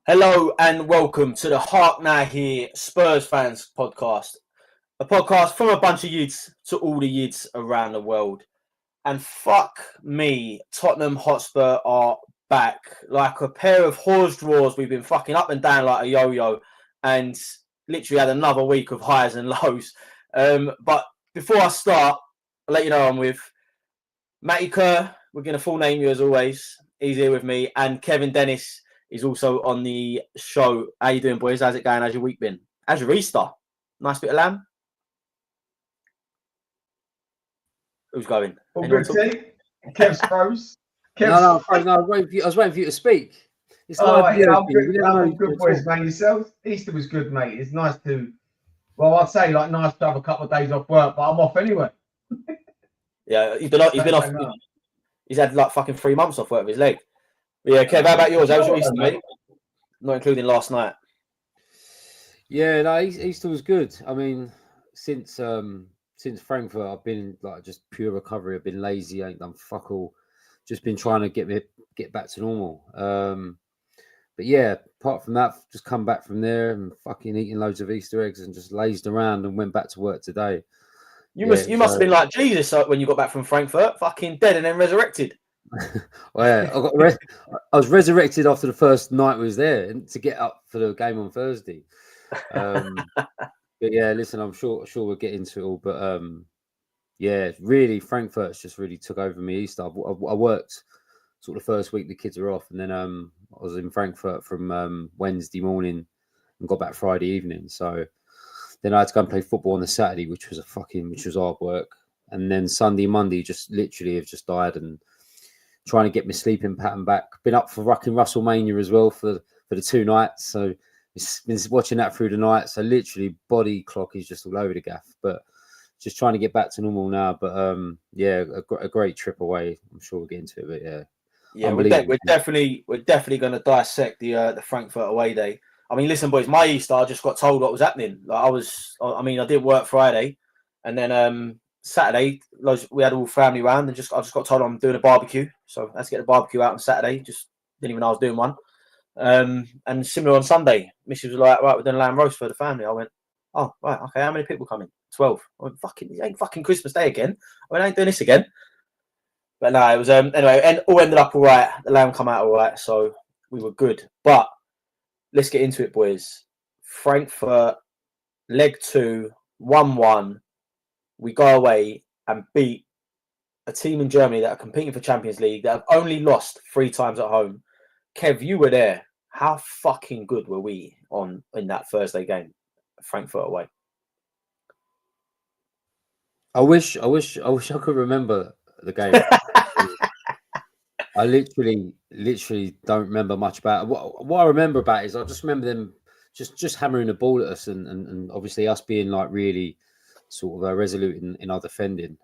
Hello and welcome to the Hark Now Here Spurs Fans podcast. A podcast from a bunch of youths to all the youths around the world. And fuck me, Tottenham Hotspur are back. Like a pair of horse drawers, we've been fucking up and down like a yo-yo and literally had another week of highs and lows. But before I start, I'll let you know I'm with Matty Kerr. We're going to full name you as always. He's here with me. And Kevin Dennis is also on the show. How you doing, boys? How's it going? How's your week been? How's your Easter? Nice bit of lamb? Who's going? All good, T? Kev's froze. No, I was waiting for you to speak. It's I'm good. I'm good, boys, mate. Yourself? Easter was good, mate. It's nice to, I'd say nice to have a couple of days off work, but I'm off anyway. Yeah, he's been off. He's had like fucking 3 months off work with his leg. But yeah, Kev, how about yours? How was your Easter, mate? Not including last night. Yeah, no, Easter was good. I mean, since Frankfurt, I've been like just pure recovery. I've been lazy, ain't done fuck all. Just been trying to get back to normal. But yeah, apart from that, just come back from there and fucking eating loads of Easter eggs and just lazed around and went back to work today. You must have been like Jesus when you got back from Frankfurt, fucking dead and then resurrected. Well, yeah, I was resurrected after the first night we was there to get up for the game on Thursday. But yeah, listen, I'm sure we'll get into it all. But yeah, really, Frankfurt's just really took over me Easter. I worked sort of the first week the kids are off, and then I was in Frankfurt from Wednesday morning and got back Friday evening. So then I had to go and play football on the Saturday, which was hard work. And then Sunday, Monday, just literally have just died and trying to get my sleeping pattern back. Been up for fucking WrestleMania as well for the 2 nights. So been watching that through the night. So literally body clock is just all over the gaff. But just trying to get back to normal now. But yeah, a great trip away. I'm sure we'll get into it. But yeah, we're definitely going to dissect the Frankfurt away day. I mean, listen, boys, my Easter, I just got told what was happening. Like I didn't work Friday, and then Saturday, we had all family round, and I just got told I'm doing a barbecue. So let's get the barbecue out on Saturday. Just didn't even know I was doing one. And similar on Sunday, Mrs. was like, right, we're doing a lamb roast for the family. I went, oh, right, okay, how many people coming? 12. I went, it ain't fucking Christmas Day again. I ain't doing this again. But no, it was, anyway, and all ended up all right. The lamb come out all right, so we were good. But let's get into it, boys. Frankfurt, leg 2, 1-1. We go away and beat a team in Germany that are competing for Champions League that have only lost 3 times at home. Kev, you were there. How fucking good were we in that Thursday game, Frankfurt away? I wish I could remember the game. I literally don't remember much about it. What I remember about it is I just remember them just hammering the ball at us and obviously us being like really sort of resolute in our defending.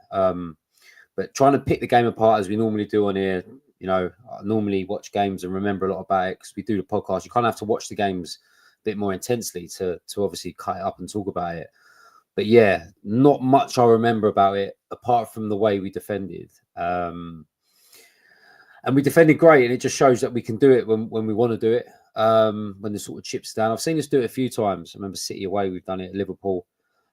But trying to pick the game apart as we normally do on here, you know, I normally watch games and remember a lot about it because we do the podcast. You kind of have to watch the games a bit more intensely to obviously cut it up and talk about it. But yeah, not much I remember about it apart from the way we defended. And we defended great, and it just shows that we can do it when we want to do it. When the sort of chips down, I've seen us do it a few times. I remember City away, we've done it at Liverpool.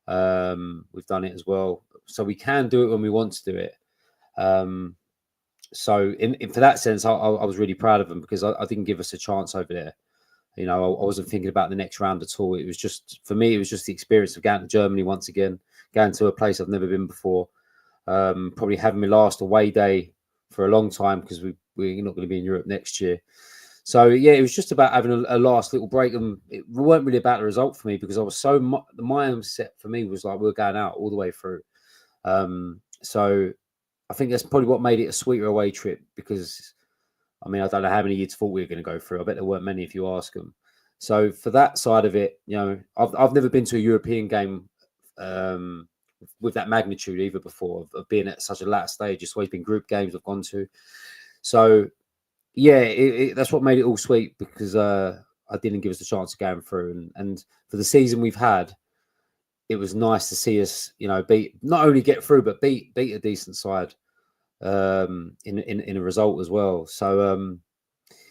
We've done it as well, so we can do it when we want to do it. So for that sense, I was really proud of them because I didn't give us a chance over there. You know, I wasn't thinking about the next round at all. It was just, for me, it was just the experience of going to Germany once again, going to a place I've never been before. Probably having my last away day for a long time because we're not going to be in Europe next year. So yeah, it was just about having a last little break, and it weren't really about the result for me because I was the mindset for me was like we're going out all the way through. So I think that's probably what made it a sweeter away trip because, I mean, I don't know how many you'd thought we were going to go through. I bet there weren't many if you ask them. So for that side of it, you know, I've never been to a European game with that magnitude either before of being at such a latter stage. It's always been group games I've gone to. So yeah, that's what made it all sweet because I didn't give us the chance of going through. And for the season we've had, it was nice to see us, you know, not only get through, but beat a decent side in a result as well. So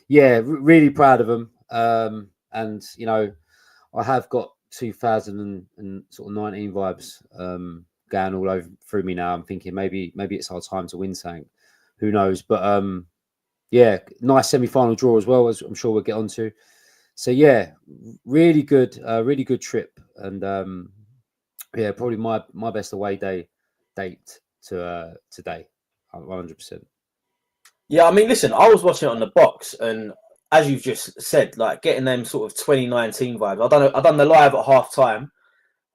yeah, really proud of them. And you know, I have got 2019 vibes going all over through me now. I'm thinking maybe it's our time to win something. Who knows? But yeah, nice semi-final draw as well, as I'm sure we'll get onto. So yeah, really good trip, and yeah, probably my best away date to today, 100%. Yeah, I mean, listen, I was watching it on the box, and as you've just said, like getting them sort of 2019 vibes. I done the live at half time,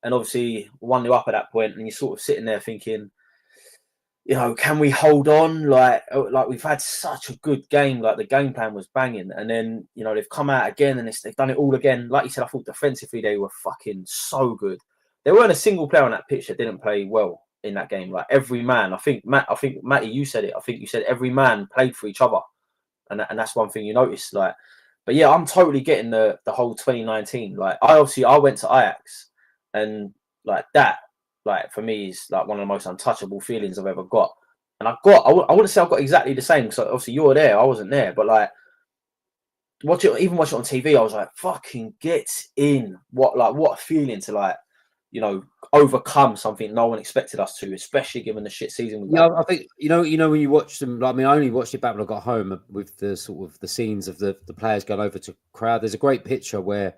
and obviously 1-0 up at that point, and you're sort of sitting there thinking, you know, can we hold on? Like we've had such a good game. Like the game plan was banging, and then you know they've come out again and they've done it all again. Like you said, I thought defensively they were fucking so good. There weren't a single player on that pitch that didn't play well in that game. Like every man, I think Matty, you said it. I think you said every man played for each other, and that's one thing you noticed. Like, but yeah, I'm totally getting the whole 2019. Like, I went to Ajax, and like that. Like for me, is like one of the most untouchable feelings I've ever got. And I wouldn't say I've got exactly the same. So obviously you were there, I wasn't there, but like watch it on TV, I was like, fucking get in. What a feeling to like, you know, overcome something no one expected us to, especially given the shit season we had. I think you know when you watch them. Like, I mean, I only watched it back when I got home with the sort of the scenes of the players going over to crowd. There's a great picture where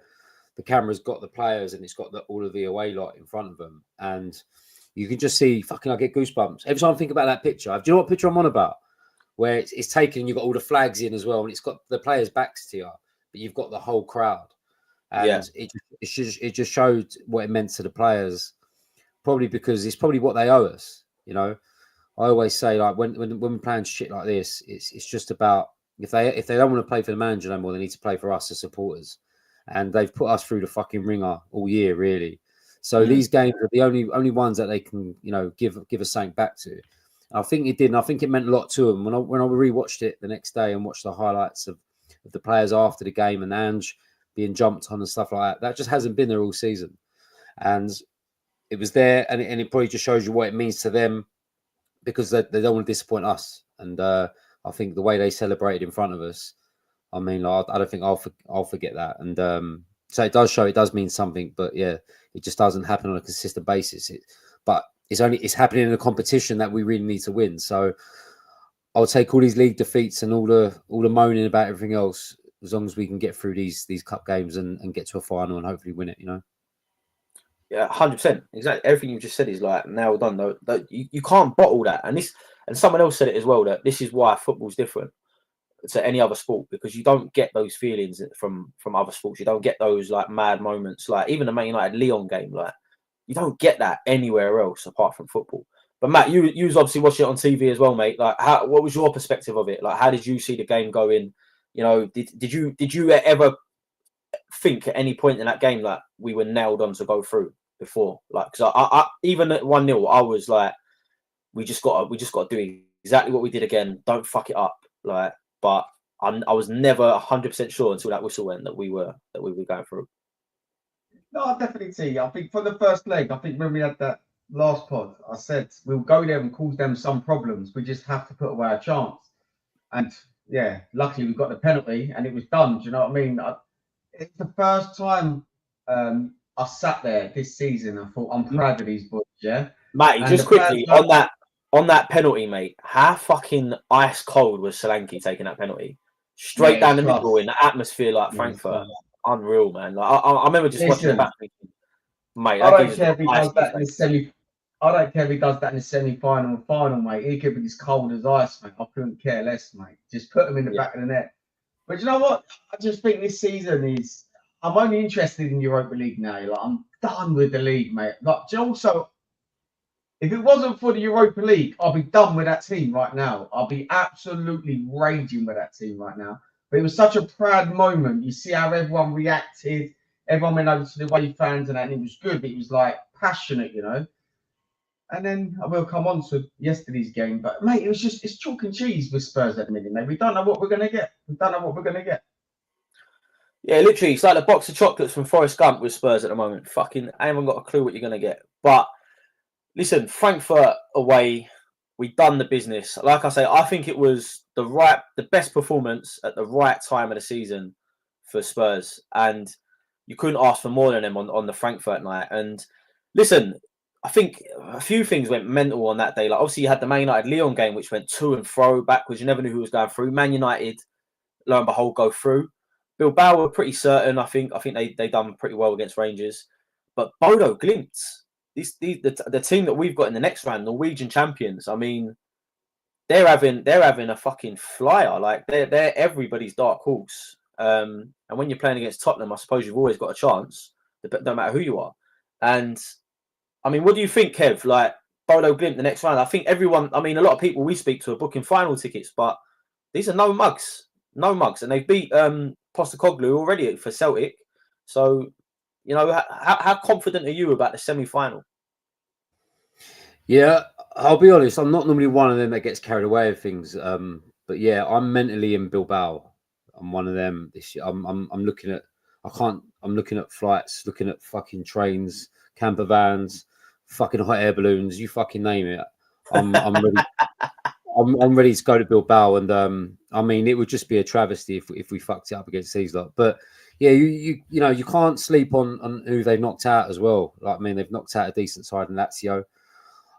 the camera's got the players and it's got all of the away lot in front of them, and you can just see I get goosebumps every time I think about that picture. Do you know what picture I'm on about? Where it's taken and you've got all the flags in as well, and it's got the players' backs to you, but you've got the whole crowd, and it just showed what it meant to the players. Probably because it's probably what they owe us. You know, I always say like when we're playing shit like this, it's just about if they don't want to play for the manager no more, they need to play for us as supporters. And they've put us through the fucking ringer all year, really. So these games are the only ones that they can, you know, give us something back to. And I think it did, and I think it meant a lot to them. When I rewatched it the next day and watched the highlights of the players after the game and Ange being jumped on and stuff like that just hasn't been there all season. And it was there, and it probably just shows you what it means to them because they don't want to disappoint us. And I think the way they celebrated in front of us, I mean, like, I don't think I'll forget that. And so it does mean something, but yeah, it just doesn't happen on a consistent basis. But it's happening in a competition that we really need to win. So I'll take all these league defeats and all the moaning about everything else as long as we can get through these cup games and get to a final and hopefully win it. You know. Yeah, 100%. Exactly. Everything you just said is like now done. Though you can't bottle that, and someone else said it as well, that this is why football's different to any other sport, because you don't get those feelings from other sports. You don't get those like mad moments, like even the Man United Lyon game. Like you don't get that anywhere else apart from football. But Matt, you was obviously watching it on TV as well, mate. Like, what was your perspective of it? Like, how did you see the game going? You know, did you ever think at any point in that game that we were nailed on to go through before? Like, because I even at 1-0, I was like, we just got to do exactly what we did again. Don't fuck it up, like. But I was never 100% sure until that whistle went that we were going through. No, I definitely see. I think for the first leg, I think when we had that last pod, I said we'll go there and cause them some problems. We just have to put away a chance. And yeah, luckily we got the penalty and it was done. Do you know what I mean? It's the first time I sat there this season and thought, I'm proud of these boys. Yeah, Matty, just quickly on that penalty, mate. How fucking ice cold was Solanke taking that penalty? Straight down the middle in the atmosphere like Frankfurt. Unreal, man. Like I remember just watching it back thinking, mate, I don't care if he does that in the semi. I don't care if he does that in the semi-final and final, mate. He could be as cold as ice, mate. I couldn't care less, mate. Just put him in the back of the net. But you know what? I just think this season is. I'm only interested in Europa League now. Like, I'm done with the league, mate. Like, also, if it wasn't for the Europa League, I'll be done with that team right now. I'll be absolutely raging with that team right now. But it was such a proud moment. You see how everyone reacted. Everyone went over to the away fans and it was good. It was like passionate, you know. And then I will come on to yesterday's game. But, mate, it's chalk and cheese with Spurs at the minute, mate. We don't know what we're going to get. Yeah, literally, it's like the box of chocolates from Forrest Gump with Spurs at the moment. Fucking, I haven't got a clue what you're going to get. But listen, Frankfurt away, we've done the business. Like I say, I think it was the best performance at the right time of the season for Spurs, and you couldn't ask for more than them on the Frankfurt night. And listen, I think a few things went mental on that day. Like obviously you had the Man United Lyon game, which went to and fro backwards. You never knew who was going through. Man United, lo and behold, go through. Bilbao were pretty certain. I think they done pretty well against Rangers, but Bodo Glimt, the team that we've got in the next round, Norwegian champions. I mean, they're having a fucking flyer. Like they're everybody's dark horse. And when you're playing against Tottenham, I suppose you've always got a chance, no matter who you are. And I mean, what do you think, Kev? Like Bodo Glimt, the next round. I think everyone. I mean, a lot of people we speak to are booking final tickets, but these are no mugs, and they've beat Postecoglou already for Celtic. So, you know, how confident are you about the semi-final? Yeah, I'll be honest. I'm not normally one of them that gets carried away with things. But yeah, I'm mentally in Bilbao. I'm one of them this year. I'm looking at. I'm looking at flights, looking at fucking trains, camper vans, fucking hot air balloons. You fucking name it. I'm ready. I'm ready to go to Bilbao, and I mean, it would just be a travesty if we fucked it up against these lot. But yeah, you know, you can't sleep on who they've knocked out as well. Like, I mean, they've knocked out a decent side in Lazio.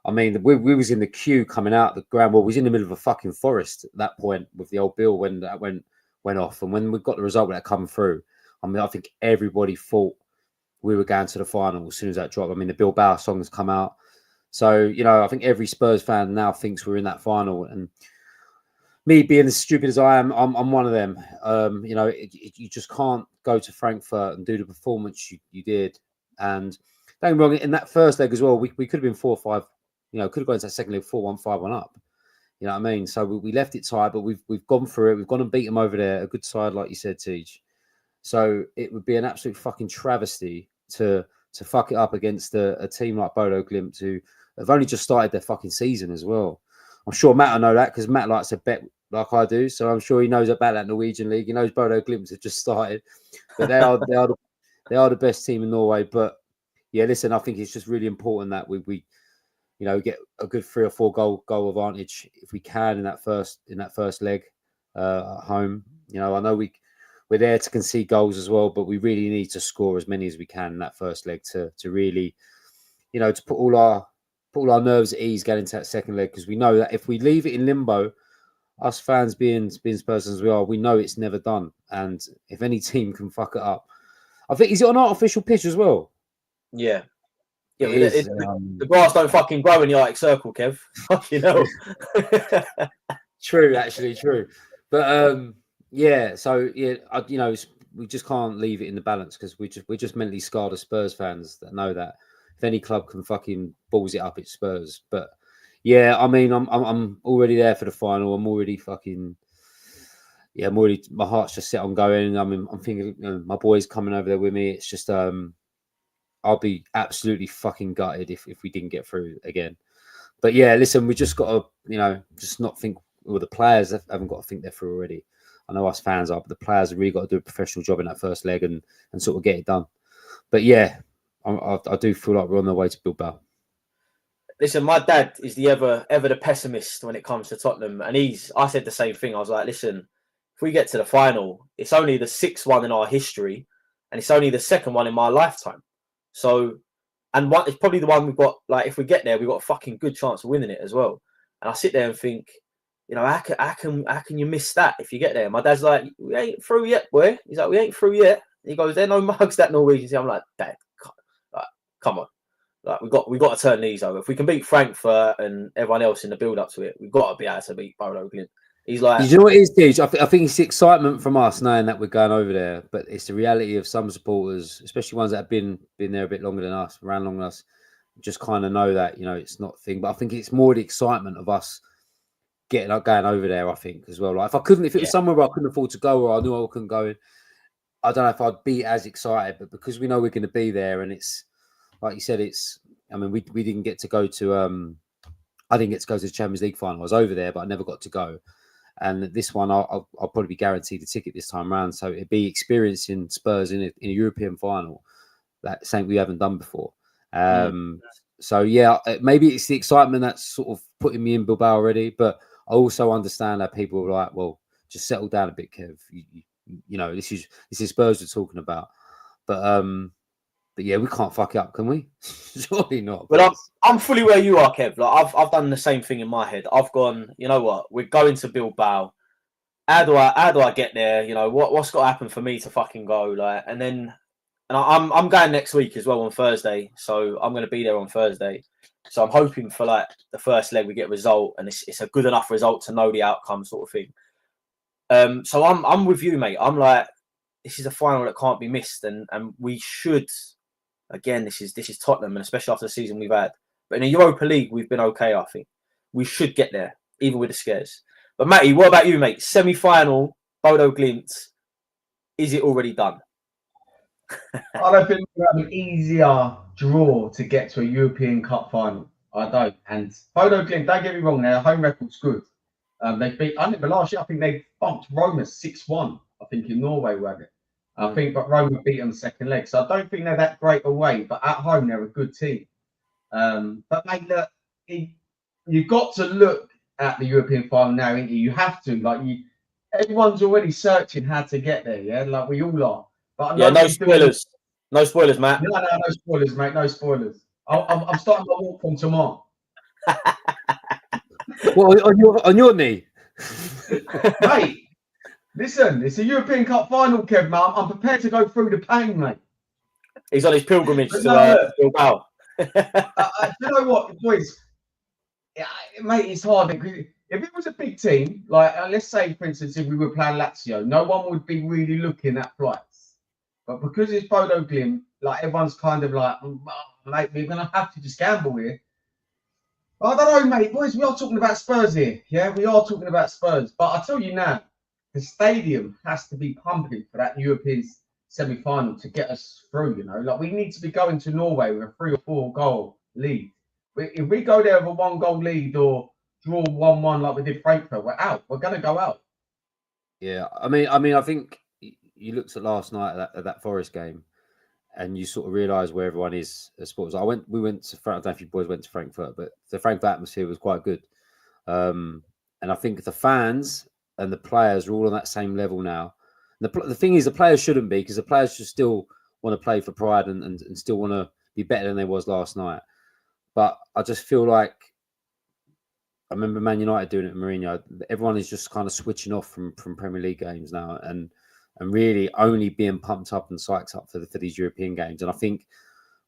I mean, we was in the queue coming out the ground. Well, we was in the middle of a fucking forest at that point with the old bill when that went off, and when we got the result that come through, I mean, I think everybody thought we were going to the final as soon as that dropped. I mean, the Bilbao song has come out. So, you know, I think every Spurs fan now thinks we're in that final. And me being as stupid as I am, I'm one of them. You know, you just can't go to Frankfurt and do the performance you did. And don't get me wrong, in that first leg as well, we could have been 4-5, you know, could have gone into that second leg 4-1, 5-1 up. You know what I mean? So we left it tight, but we've gone through it. We've gone and beat them over there. A good side, like you said, Tej. So it would be an absolute fucking travesty to fuck it up against a team like Bodo Glimt, who have only just started their fucking season as well. I'm sure Matt will know that because Matt likes to bet like I do. So I'm sure he knows about that Norwegian league. He knows Bodo Glimt have just started, but they are the best team in Norway. But yeah, listen, I think it's just really important that we you know, get a good 3 or 4 goal advantage if we can in that first leg at home. You know, I know we're there to concede goals as well, but we really need to score as many as we can in that first leg to really, you know, to put all our nerves at ease going into that second leg, because we know that if we leave it in limbo, us fans being Spurs as we are, we know it's never done. And if any team can fuck it up, I think, is it on artificial pitch as well? Yeah. Yeah, the grass don't fucking grow in the Arctic Circle, Kev. You know. True, actually, true. But yeah, so yeah, you know, we just can't leave it in the balance because we're just mentally scarred as Spurs fans that know that if any club can fucking balls it up, it's Spurs. But yeah, I mean, I'm already there for the final. I'm already fucking. Yeah, my heart's just set on going. I mean, I'm thinking, you know, my boys coming over there with me. It's just I'll be absolutely fucking gutted if we didn't get through again. But yeah, listen, we just got to, you know, just not think. Well, the players haven't got to think they're through already. I know us fans are, but the players have really got to do a professional job in that first leg and sort of get it done. But yeah, I do feel like we're on the way to Bilbao. Listen, my dad is the ever the pessimist when it comes to Tottenham, and I said the same thing. I was like, listen, if we get to the final, it's only the 6th one in our history, and it's only the 2nd one in my lifetime. So, and it's probably the one we've got. Like, if we get there, we've got a fucking good chance of winning it as well. And I sit there and think, you know, how can you miss that if you get there? My dad's like, we ain't through yet, boy. He's like, we ain't through yet. He goes, there no mugs that Norwegian. I'm like, Dad, come on. Like, we got to turn these over. If we can beat Frankfurt and everyone else in the build up to it, we've got to be able to beat Bodo Glimt. He's like, you know what it is, Tej? I think it's the excitement from us knowing that we're going over there, but it's the reality of some supporters, especially ones that have been there a bit longer than us, around longer than us, just kind of know that, you know, it's not a thing. But I think it's more the excitement of us going over there, I think, as well. Like, if it was somewhere where I couldn't afford to go or I knew I couldn't go in, I don't know if I'd be as excited. But because we know we're going to be there, and it's like you said, I mean, we didn't get to go to I didn't get to go to the Champions League final. I was over there, but I never got to go. And this one, I'll probably be guaranteed a ticket this time around. So it'd be experiencing Spurs in a European final. That's something we haven't done before. So yeah, maybe it's the excitement that's sort of putting me in Bilbao already. But I also understand that people are like, well, just settle down a bit, Kev. you know, this is Spurs we're talking about. But yeah, we can't fuck it up, can we? Surely not. Well, I'm fully where you are, Kev. Like I've done the same thing in my head. I've gone, you know what? We're going to Bilbao. How do I get there? You know, what's got to happen for me to fucking go? Like, and I'm going next week as well on Thursday, so I'm going to be there on Thursday. So I'm hoping for like the first leg we get a result, and it's a good enough result to know the outcome, sort of thing. So I'm with you, mate. I'm like, this is a final that can't be missed, and we should. Again, this is Tottenham, and especially after the season we've had. But in the Europa League, we've been okay. I think we should get there, even with the scares. But Matty, what about you, mate? Semi-final, Bodo Glimt. Is it already done? I don't think we have an easier draw to get to a European Cup final. I don't. And Bodo Glimt, don't get me wrong, their home record's good. They beat. I remember last year. I think they bumped Roma 6-1. I think in Norway, were they? I think, but Roma beat them the second leg. So I don't think they're that great away. But at home, they're a good team. But mate, look, you've got to look at the European final now, ain't you? You have to. Everyone's already searching how to get there. Yeah, like we all are. But yeah, no spoilers. No spoilers, Matt. No spoilers, mate. No spoilers. I'm starting my walk from tomorrow. What, on your knee? Mate, listen, it's a European Cup final, Kev, man. I'm prepared to go through the pain, mate. He's on his pilgrimage to Bilbao. You know what, boys? Yeah, mate, it's hard. If it was a big team, like let's say, for instance, if we were playing Lazio, no one would be really looking at flights. But because it's Bodo Glimt, like everyone's kind of like, mate, we're gonna have to just gamble here. I don't know, mate. Boys, we are talking about Spurs here. Yeah, we are talking about Spurs. But I tell you now, the stadium has to be pumping for that European semi-final to get us through, you know. Like, we need to be going to Norway with a 3 or 4 goal lead. If we go there with a 1 goal lead or draw 1-1 like we did Frankfurt, we're out. We're going to go out. Yeah, I mean, I think you looked at last night at that Forest game, and you sort of realise where everyone is as sports. We went to I don't know if you boys went to Frankfurt, but the Frankfurt atmosphere was quite good. And I think the fans and the players are all on that same level now. And the thing is, the players shouldn't be, because the players should still want to play for pride and still want to be better than they was last night. But I just feel like, I remember Man United doing it at Mourinho. Everyone is just kind of switching off from Premier League games now, and really only being pumped up and psyched up for these European games. And I think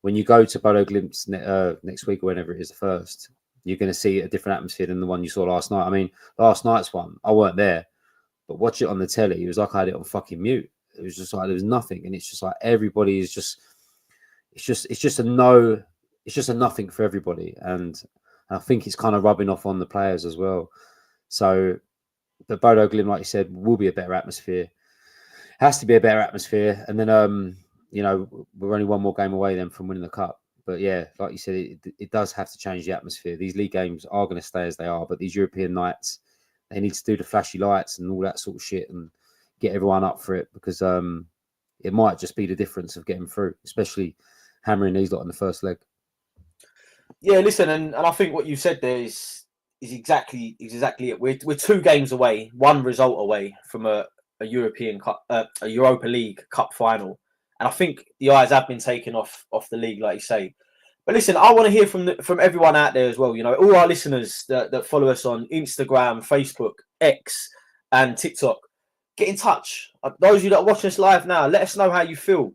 when you go to Bodo Glimt next week or whenever it is the first, you're going to see a different atmosphere than the one you saw last night. I mean, last night's one, I weren't there, but watch it on the telly. It was like I had it on fucking mute. It was just like there was nothing, and it's just like everybody is just, it's just a nothing for everybody, and I think it's kind of rubbing off on the players as well. So the Bodo Glimt, like you said, will be a better atmosphere. Has to be a better atmosphere, and then you know, we're only one more game away then from winning the cup. But yeah, like you said, it does have to change the atmosphere. These league games are going to stay as they are, but these European nights, they need to do the flashy lights and all that sort of shit and get everyone up for it, because it might just be the difference of getting through, especially hammering these lot in the first leg. Yeah, listen, and I think what you said there is exactly it. We're 2 games away, 1 result away from a European Cup, a Europa League Cup final, and I think the eyes have been taken off the league, like you say. But listen, I want to hear from everyone out there as well. You know, all our listeners that follow us on Instagram, Facebook, X, and TikTok. Get in touch. Those of you that are watching us live now, let us know how you feel.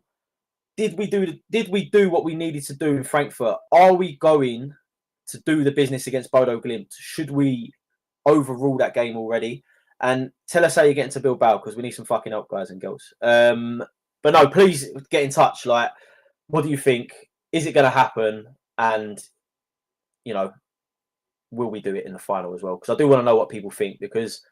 Did we do what we needed to do in Frankfurt? Are we going to do the business against Bodo Glimt? Should we overrule that game already? And tell us how you're getting to Bilbao, because we need some fucking help, guys and girls. But no, please get in touch. Like, what do you think? Is it going to happen? And, you know, will we do it in the final as well? Because I do want to know what people think, because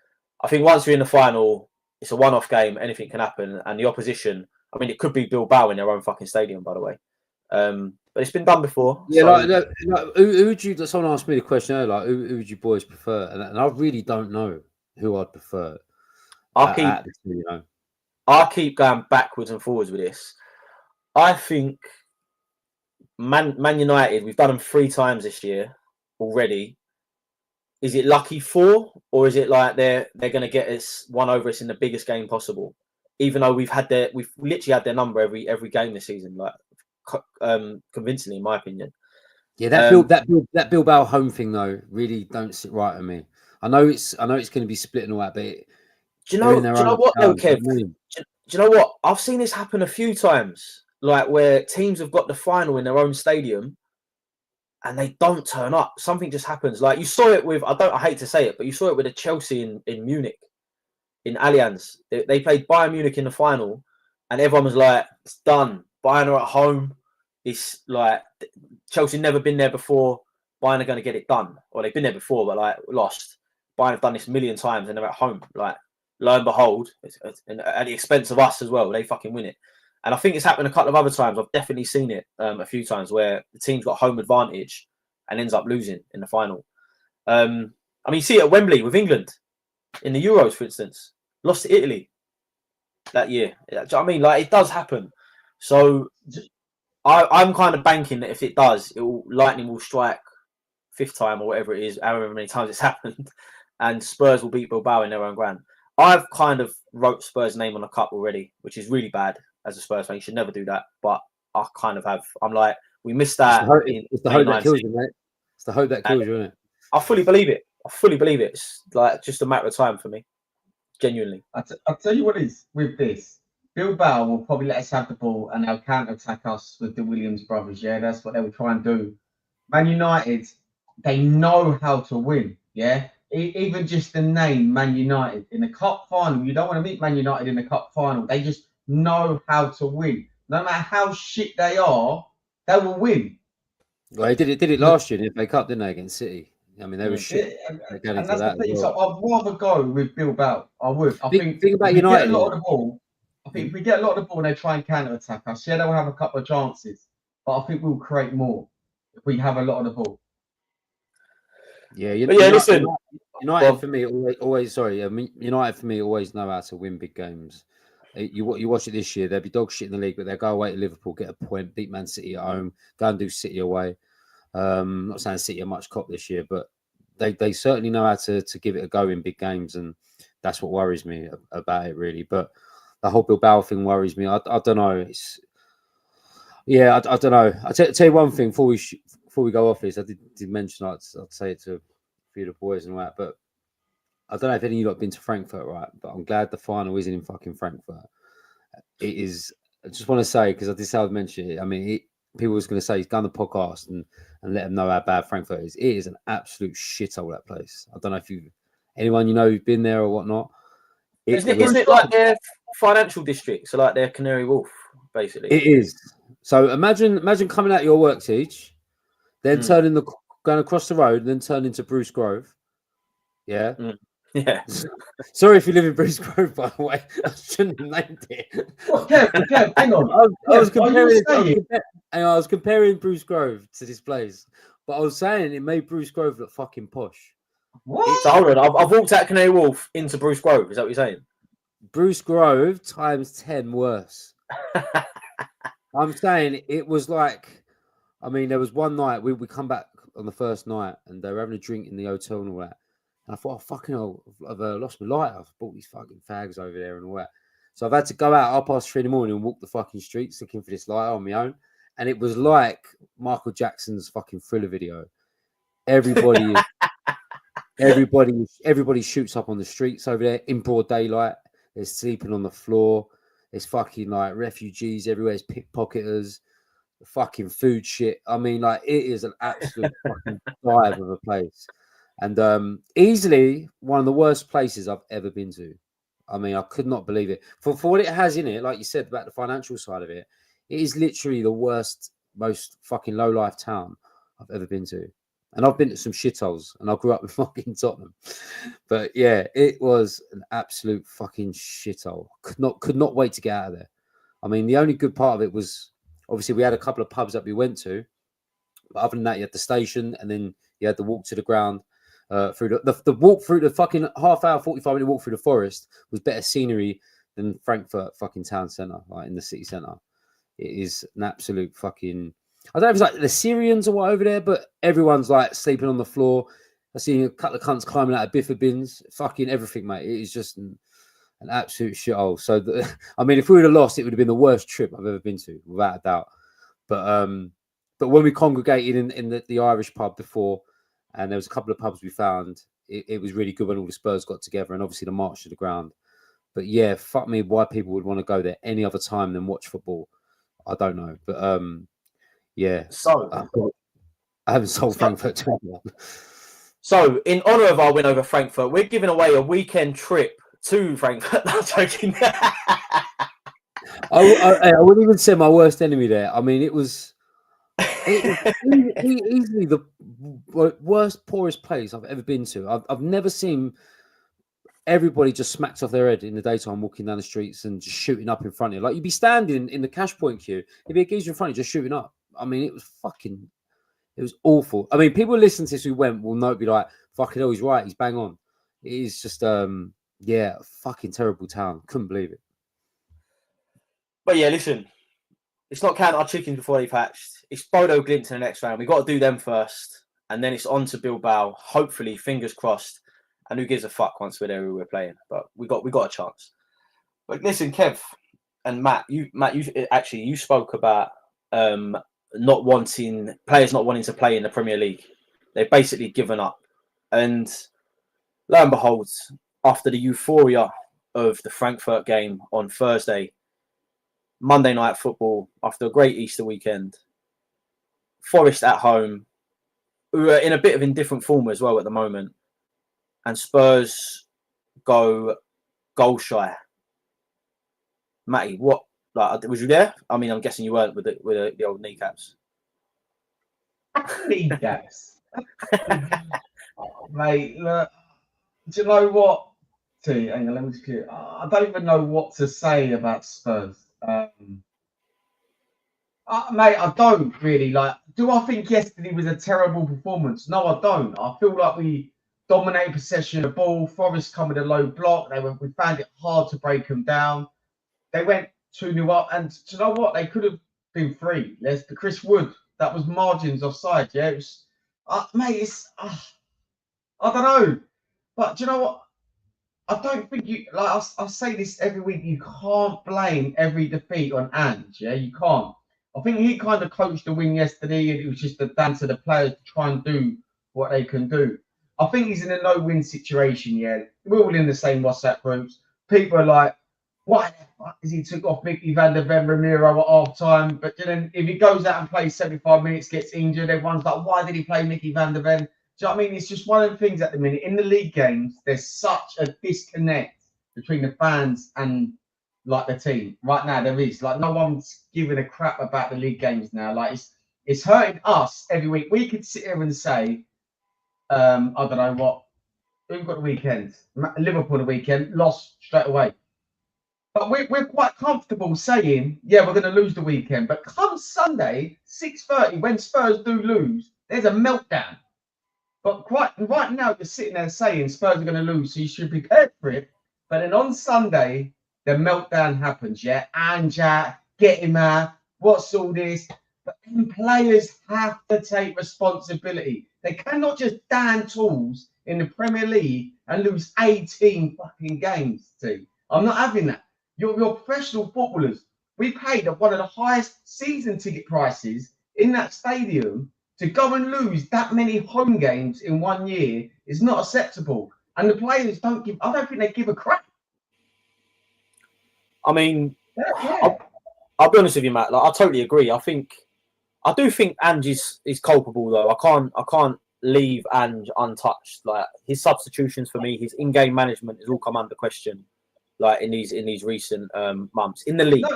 I think once we're in the final, it's a one-off game. Anything can happen. And the opposition, I mean, it could be Bilbao in their own fucking stadium, by the way. But it's been done before. Yeah, so... who would you... Someone asked me the question earlier, like, who would you boys prefer? And I really don't know who I'd prefer. I'll keep going backwards and forwards with this. I think Man United, we've done them 3 times this year already. Is it lucky 4, or is it like they're going to get us one over us in the biggest game possible? even though we've literally had their number every game this season, like convincingly, in my opinion. Yeah, that Bilbao home thing though really don't sit right with me. I know it's going to be split and all that, but do you know what though, Kev? Do you know what? I've seen this happen a few times, like where teams have got the final in their own stadium and they don't turn up. Something just happens. Like you saw it with, I hate to say it, but you saw it with the Chelsea in Munich, in Allianz. They played Bayern Munich in the final, and everyone was like, "It's done. Bayern are at home. It's like Chelsea never been there before. Bayern are going to get it done." Or they've been there before, but like lost. Bayern have done this a million times, and they're at home. Like lo and behold, and at the expense of us as well, they fucking win it. And I think it's happened a couple of other times. I've definitely seen it a few times where the team's got home advantage and ends up losing in the final. I mean, you see it at Wembley with England in the Euros, for instance, lost to Italy that year. Do you know what I mean? Like, it does happen. So I'm kind of banking that if it does, lightning will strike fifth time or whatever it is, however many times it's happened, and Spurs will beat Bilbao in their own ground. I've kind of wrote Spurs' name on a cup already, which is really bad as a Spurs fan. You should never do that, but I kind of have. I'm like, we missed that. It's the hope that kills you, mate. It's the hope that kills you, isn't it? I fully believe it. It's like just a matter of time for me. Genuinely. I'll tell you what is with this. Bilbao will probably let us have the ball and they'll counter-attack us with the Williams brothers. Yeah, that's what they will try and do. Man United, they know how to win. Yeah, even just the name Man United in the cup final. You don't want to meet Man United in the cup final. They just know how to win. No matter how shit they are, they will win. Well, they did it last year in the FA Cup, didn't they, against City? I mean, they were shit. And that's the thing. So I'd rather go with Bilbao. I would. I think about United. Get a lot of the ball. I think if we get a lot of the ball and they try and counter-attack us, yeah, they'll have a couple of chances. But I think we'll create more if we have a lot of the ball. Yeah, listen. United for me always. Sorry, United for me always know how to win big games. You watch it this year. They'll be dog shit in the league, but they'll go away to Liverpool, get a point, beat Man City at home, go and do City away. Not saying City are much cop this year, but they certainly know how to give it a go in big games, and that's what worries me about it really. But the whole Bilbao thing worries me. I don't know. I don't know. I'll tell you one thing before we go off this. I did mention I'd say it to a few of the boys and all that, but I don't know if any of you have been to Frankfurt, right? But I'm glad the final isn't in fucking Frankfurt. It is. I just want to say, because I did say I'd mention it. I mean, people was going to say he's done the podcast and let them know how bad Frankfurt is. It is an absolute shithole, that place. I don't know if anyone you know who's been there or whatnot. Isn't it like their financial district? So like their Canary Wharf, basically. It is. So imagine coming out your work, Teach, then going across the road, then turning to Bruce Grove. Yeah. Yeah. Sorry if you live in Bruce Grove, by the way. I shouldn't have named it. Kev, hang on. I was comparing Bruce Grove to this place, but I was saying it made Bruce Grove look fucking posh. What? So hold on, I've walked out Canary Wharf into Bruce Grove. Is that what you're saying? Bruce Grove times 10 worse. I'm saying it was like, I mean, there was one night we come back on the first night and they were having a drink in the hotel and all that. And I thought, oh, fucking hell, I've lost my light. I've bought these fucking fags over there and all that. So I've had to go out 3:30 in the morning and walk the fucking streets looking for this light on my own. And it was like Michael Jackson's fucking Thriller video. Everybody shoots up on the streets over there in broad daylight. They're sleeping on the floor. There's fucking like refugees everywhere. There's pickpocketers, fucking food shit. I mean, like, it is an absolute fucking dive of a place. And easily one of the worst places I've ever been to. I mean, I could not believe it. For what it has in it, like you said about the financial side of it, it is literally the worst, most fucking low-life town I've ever been to. And I've been to some shitholes, and I grew up in fucking Tottenham. But yeah, it was an absolute fucking shithole. Could not wait to get out of there. I mean, the only good part of it was, obviously, we had a couple of pubs that we went to. But other than that, you had the station, and then you had the walk to the ground. Through the walk through the fucking half hour, 45-minute walk through the forest was better scenery than Frankfurt fucking town centre, like in the city centre. It is an absolute fucking, I don't know if it's like the Syrians or what over there, but everyone's like sleeping on the floor. I see a couple of cunts climbing out of biffa bins, fucking everything, mate. It is just an absolute shithole. So, I mean, if we would have lost, it would have been the worst trip I've ever been to, without a doubt. But when we congregated in the Irish pub before, and there was a couple of pubs we found, it was really good when all the Spurs got together, and obviously the march to the ground. But yeah, fuck me, why people would want to go there any other time than watch football, I don't know. But yeah. So I haven't sold Frankfurt to anyone. So, in honour of our win over Frankfurt, we're giving away a weekend trip to Frankfurt. No, I'm joking. I wouldn't even say my worst enemy there. I mean, it was easily the worst, poorest place I've ever been to. I've never seen everybody just smacked off their head in the daytime, walking down the streets and just shooting up in front of you. Like, you'd be standing in the cash point queue, there'd be a geezer in front of you just shooting up. I mean, it was awful. I mean, people listening to this who went will know, be like, fucking hell, he's right, he's bang on. It is just, yeah, fucking terrible town. Couldn't believe it. But yeah, listen, it's not counting our chickens before they've hatched. It's Bodo Glimt in the next round. We've got to do them first, and then it's on to Bilbao. Hopefully, fingers crossed. And who gives a fuck once we're there who we're playing? But we got a chance. But listen, Kev and Matt, you spoke about players not wanting to play in the Premier League. They've basically given up. And lo and behold, after the euphoria of the Frankfurt game on Thursday, Monday night football, after a great Easter weekend, Forest at home, who are in a bit of indifferent form as well at the moment, and Spurs go goal shy. Matty, what? Like, was you there? I mean, I'm guessing you weren't with the old kneecaps. Kneecaps, mate. Look, do you know what? Hang on, let me just clear. I don't even know what to say about Spurs. Mate, I don't really like. Do I think yesterday was a terrible performance? No, I don't. I feel like we dominated possession of the ball. Forest come with a low block. We found it hard to break them down. They went 2-0 up, and do you know what? They could have been 3. There's the Chris Wood. That was margins offside. Yeah, it was. Mate, it's. I don't know, but do you know what? I don't think you like. I say this every week. You can't blame every defeat on Ange. Yeah, you can't. I think he kind of coached the win yesterday, and it was just down to the players to try and do what they can do. I think he's in a no-win situation. Yeah, we're all in the same WhatsApp groups. People are like, "Why the fuck is he took off Mickey van der Ven Ramiro at half time?" But then if he goes out and plays 75 minutes, gets injured, everyone's like, "Why did he play Mickey van der Ven?" Do you know what I mean? It's just one of the things at the minute. In the league games, there's such a disconnect between the fans and like the team. Right now, there is. Like, no one's giving a crap about the league games now. Like, it's hurting us every week. We could sit here and say, I don't know what. We've got the weekend. Liverpool the weekend, lost straight away. But we're quite comfortable saying, yeah, we're going to lose the weekend. But come Sunday, 6:30, when Spurs do lose, there's a meltdown. But right now, you're sitting there saying Spurs are going to lose, so you should be prepared for it. But then on Sunday, the meltdown happens, yeah? Anja, get him out, what's all this? But then players have to take responsibility. They cannot just dan tools in the Premier League and lose 18 fucking games, T. I'm not having that. You're professional footballers. We paid one of the highest season ticket prices in that stadium. To go and lose that many home games in 1 year is not acceptable. And the players I don't think they give a crap. I mean, yeah. I'll be honest with you, Matt. Like, I totally agree. I do think Ange is culpable, though. I can't leave Ange untouched. Like, his substitutions for me, his in-game management has all come under question. Like, in these recent months in the league,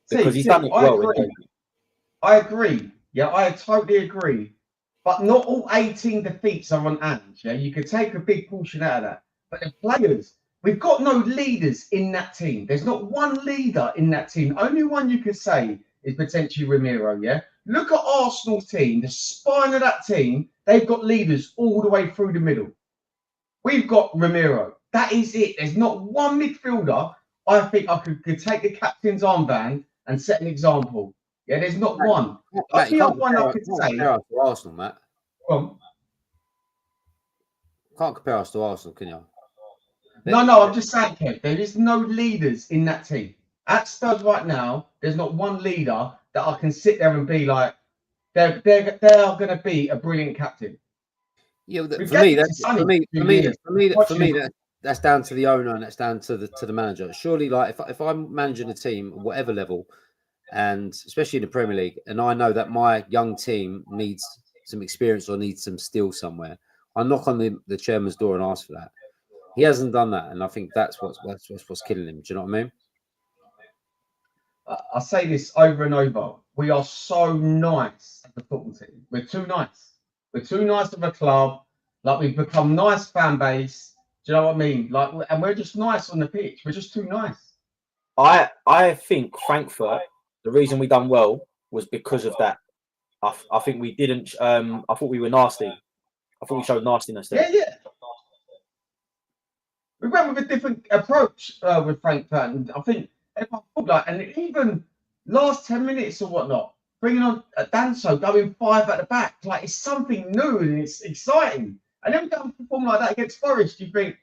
because he's done it well. I agree. Yeah, I totally agree. But not all 18 defeats are on Ange. Yeah, you could take a big portion out of that. But the players, we've got no leaders in that team. There's not one leader in that team. Only one you could say is potentially Ramiro. Yeah, look at Arsenal's team, the spine of that team. They've got leaders all the way through the middle. We've got Ramiro. That is it. There's not one midfielder. I think I could take the captain's armband and set an example. Yeah, there's not one. Matt, you can't compare us to Arsenal, Matt. Can't compare us to Arsenal, can you? No, I'm just saying, Kev, there is no leaders in that team. At Spurs right now, there's not one leader that I can sit there and be like, they are going to be a brilliant captain. Yeah, for me, that's down to the owner and that's down to the manager. Surely, like if I'm managing a team at whatever level, and especially in the Premier League, and I know that my young team needs some experience or needs some steel somewhere, I knock on the chairman's door and ask for that. He hasn't done that, and I think that's what's killing him. Do you know what I mean? I say this over and over. We are so nice as a football team. We're too nice. We're too nice of a club. Like we've become nice fan base. Do you know what I mean? Like, and we're just nice on the pitch. We're just too nice. I think Frankfurt, the reason we done well was because of that. I think we didn't. I thought we were nasty. I thought we showed nastiness there. Yeah. We went with a different approach with Frankfurt, and I think everyone thought like, and even last 10 minutes or whatnot, bringing on Danso, going 5 at the back, like it's something new and it's exciting. And then we don't perform like that against Forest. You think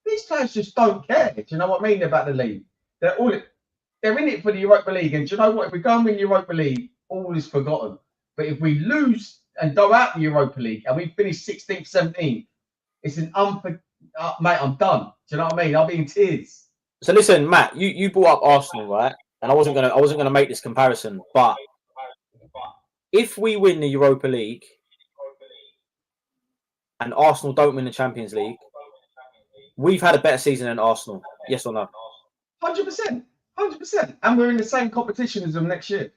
these players just don't care. Do you know what I mean about the league? They're in it for the Europa League, and do you know what? If we go and win Europa League, all is forgotten. But if we lose and go out the Europa League and we finish 16th, 17th, it's an mate, I'm done. Do you know what I mean? I'll be in tears. So listen, Matt, you brought up Arsenal, right? And I wasn't gonna make this comparison, but if we win the Europa League and Arsenal don't win the Champions League, we've had a better season than Arsenal. Yes or no? 100%. And we're in the same competition as them next year.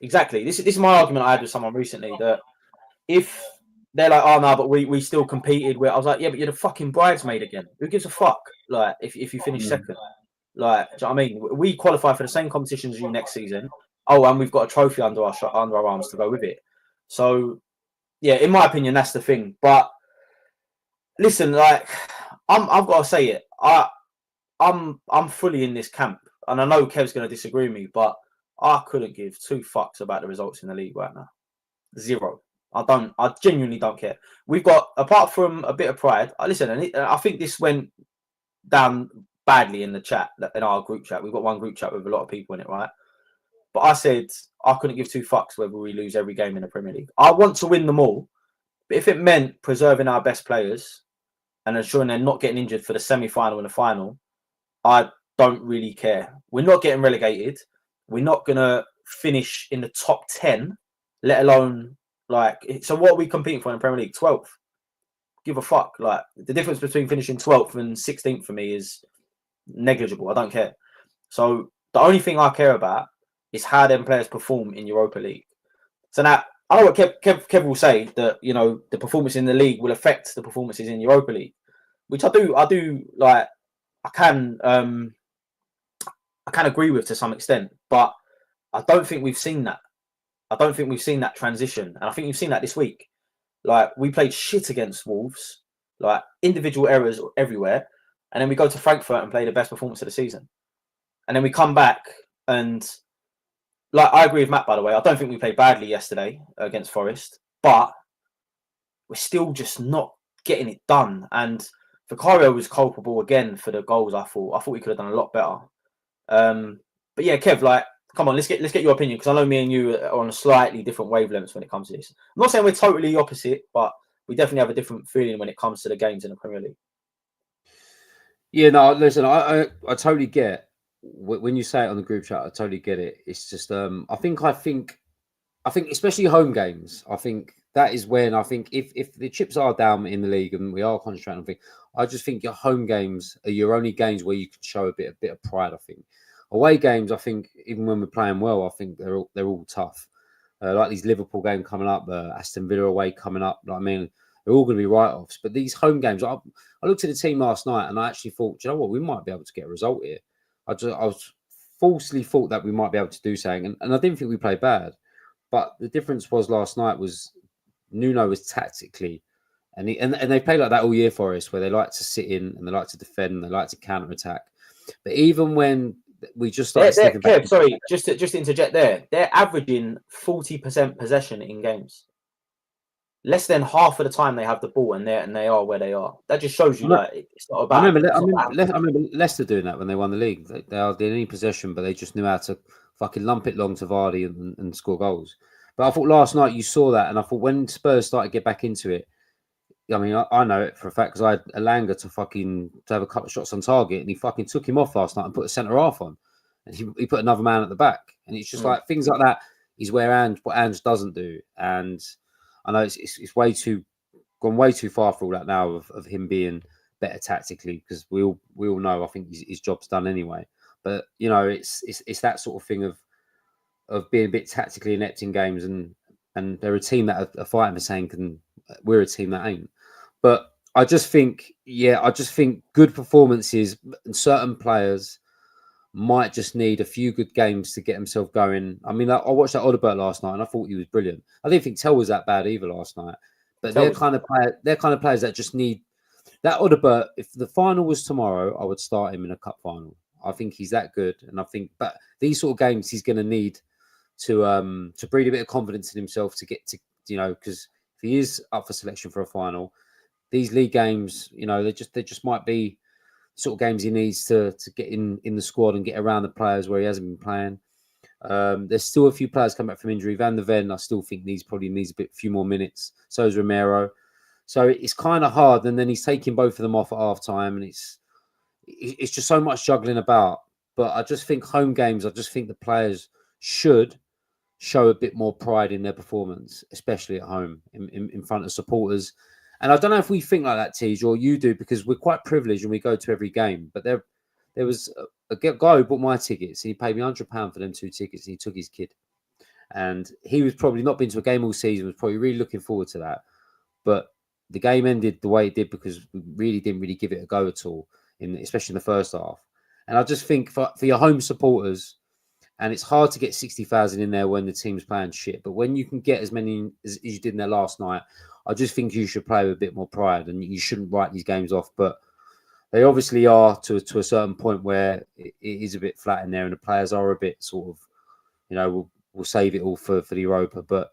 Exactly. This is my argument I had with someone recently, that if they're like, oh no, but we still competed. I was like, yeah, but you're the fucking bridesmaid again. Who gives a fuck? Like, if you finish second, like, do you know what I mean? We qualify for the same competition as you next season. Oh, and we've got a trophy under our arms to go with it. So, yeah, in my opinion, that's the thing. But listen, like, I've got to say it. I'm fully in this camp, and I know Kev's going to disagree with me, but I couldn't give 2 fucks about the results in the league right now. 0. I genuinely don't care. We've got, apart from a bit of pride, listen, and I think this went down badly in the chat, in our group chat. We've got one group chat with a lot of people in it, right? But I said I couldn't give 2 fucks whether we lose every game in the Premier League. I want to win them all, but if it meant preserving our best players and ensuring they're not getting injured for the semi-final and the final, I don't really care. We're not getting relegated. We're not going to finish in the top 10, let alone, like, so what are we competing for in the Premier League? 12th. Give a fuck. Like, the difference between finishing 12th and 16th for me is negligible. I don't care. So the only thing I care about is how them players perform in Europa League. So now, I know what Kev will say, that, you know, the performance in the league will affect the performances in Europa League, which I do like, I can agree with to some extent, but I don't think we've seen that. I don't think we've seen that transition, and I think you've seen that this week. Like, we played shit against Wolves, like individual errors everywhere, and then we go to Frankfurt and play the best performance of the season, and then we come back and, like, I agree with Matt, by the way. I don't think we played badly yesterday against Forest, but we're still just not getting it done. And Vicario was culpable again for the goals. I thought we could have done a lot better. But yeah, Kev, like, come on, let's get your opinion, because I know me and you are on a slightly different wavelengths when it comes to this. I'm not saying we're totally opposite, but we definitely have a different feeling when it comes to the games in the Premier League. Yeah, no, listen, I totally get when you say it on the group chat. I totally get it. It's just I think especially home games. I think that is when I think if the chips are down in the league and we are concentrating on things, I just think your home games are your only games where you can show a bit of pride. I think away games, I think even when we're playing well, I think they're all tough. Like these Liverpool game coming up, Aston Villa away coming up. I mean, they're all going to be write-offs. But these home games, I looked at the team last night and I actually thought, do you know what, we might be able to get a result here. I was falsely thought that we might be able to do something, and I didn't think we played bad. But the difference was last night was Nuno was tactically, and they play like that all year for us, where they like to sit in and they like to defend and they like to counter attack. But even when we just started sticking back, sorry, just to interject there, they're averaging 40% possession in games. less than half of the time they have the ball and they are where they are. That just shows you No, like it's not about. I remember Leicester doing that when they won the league. They hardly had any possession, but they just knew how to fucking lump it long to Vardy and score goals. But I thought last night you saw that, and I thought when Spurs started to get back into it, I mean, I know it for a fact because I had Elanga to have a couple of shots on target, and he fucking took him off last night and put a centre half on, and he put another man at the back, and it's just like things like that is where what Ange doesn't do, and I know it's gone way too far for all that now of him being better tactically, because we all know I think his job's done anyway. But you know, it's that sort of thing of being a bit tactically inept in games, and they're a team that are fighting for saying we're a team that ain't. But I just think good performances and certain players might just need a few good games to get themselves going. I mean, I watched that Odobert last night and I thought he was brilliant. I didn't think Tell was that bad either last night. But they're kind of players that just need that Odobert. If the final was tomorrow, I would start him in a cup final. I think he's that good, and I think, but these sort of games he's going to need to breed a bit of confidence in himself to get to, you know, because if he is up for selection for a final, these league games, you know, they just might be sort of games he needs to get in the squad and get around the players where he hasn't been playing. There's still a few players come back from injury. Van der Ven, I still think probably needs a few more minutes. So is Romero. So it's kind of hard. And then he's taking both of them off at half time, and it's just so much juggling about. But I just think home games, I just think the players should show a bit more pride in their performance, especially at home in front of supporters. And I don't know if we think like that, Tej, or you do, because we're quite privileged and we go to every game. But there was a guy who bought my tickets, and he paid me £100 for them 2 tickets, and he took his kid. And he was probably not been to a game all season, was probably really looking forward to that. But the game ended the way it did because we really didn't give it a go at all, especially in the first half. And I just think for your home supporters, and it's hard to get 60,000 in there when the team's playing shit. But when you can get as many as you did in there last night, I just think you should play with a bit more pride, and you shouldn't write these games off. But they obviously are to a certain point where it is a bit flat in there, and the players are a bit sort of, you know, we'll save it all for the Europa. But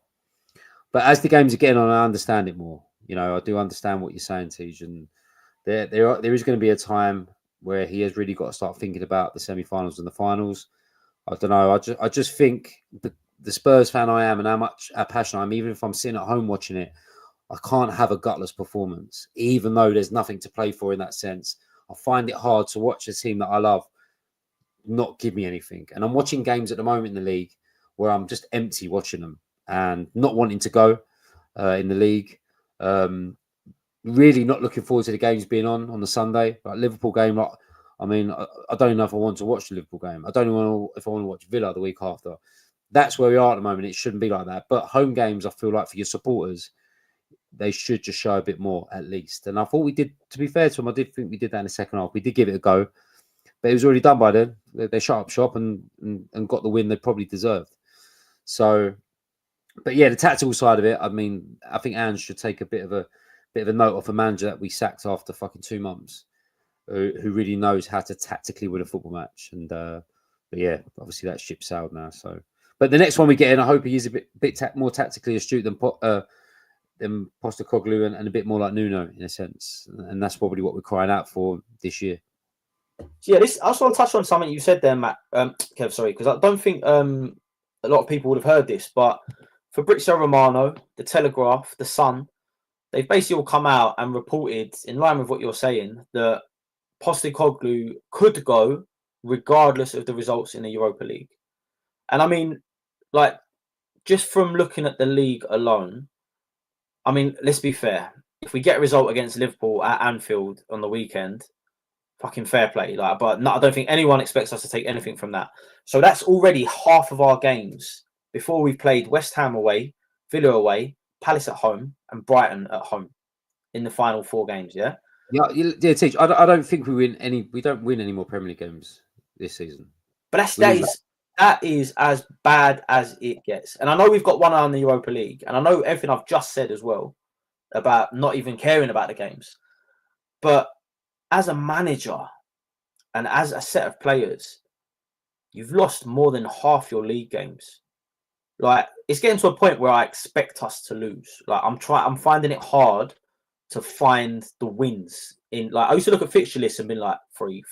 as the games are getting on, I understand it more. You know, I do understand what you're saying, Tej, and there is going to be a time where he has really got to start thinking about the semi-finals and the finals. I don't know. I just think the Spurs fan I am, and how passionate I am, even if I'm sitting at home watching it, I can't have a gutless performance, even though there's nothing to play for in that sense. I find it hard to watch a team that I love not give me anything. And I'm watching games at the moment in the league where I'm just empty watching them and not wanting to go in the league. Really not looking forward to the games being on the Sunday. Like Liverpool game, I mean, I don't know if I want to watch the Liverpool game. I don't know if I want to watch Villa the week after. That's where we are at the moment. It shouldn't be like that. But home games, I feel like for your supporters, they should just show a bit more at least. And I thought we did, to be fair to them, I did think we did that in the second half. We did give it a go, but it was already done by then. They shut up shop and got the win they probably deserved. So, but yeah, the tactical side of it, I mean, I think Ange should take a bit of a note off a manager that we sacked after fucking 2 months, who really knows how to tactically win a football match. And but yeah, obviously that ship sailed now. So, but the next one we get in, I hope he is a bit more tactically astute than Postecoglou and a bit more like Nuno in a sense. And that's probably what we're crying out for this year. Yeah, I just want to touch on something you said there, Matt. Kev, sorry, because I don't think a lot of people would have heard this, but Fabrizio Romano, The Telegraph, The Sun, they've basically all come out and reported, in line with what you're saying, that Postecoglou could go regardless of the results in the Europa League. And I mean, like, just from looking at the league alone, I mean, let's be fair. If we get a result against Liverpool at Anfield on the weekend, fucking fair play. Like, but no, I don't think anyone expects us to take anything from that. So that's already half of our games before we've played West Ham away, Villa away, Palace at home, and Brighton at home in the final 4 games. Yeah. Yeah, Teach. I don't think we win any. We don't win any more Premier League games this season. But that is as bad as it gets. And I know we've got one eye on the Europa League, and I know everything I've just said as well about not even caring about the games. But as a manager and as a set of players, you've lost more than half your league games. like it's getting to a point where I expect us to lose. Like I'm finding it hard to find the wins in. Like I used to look at fixture lists and be like 3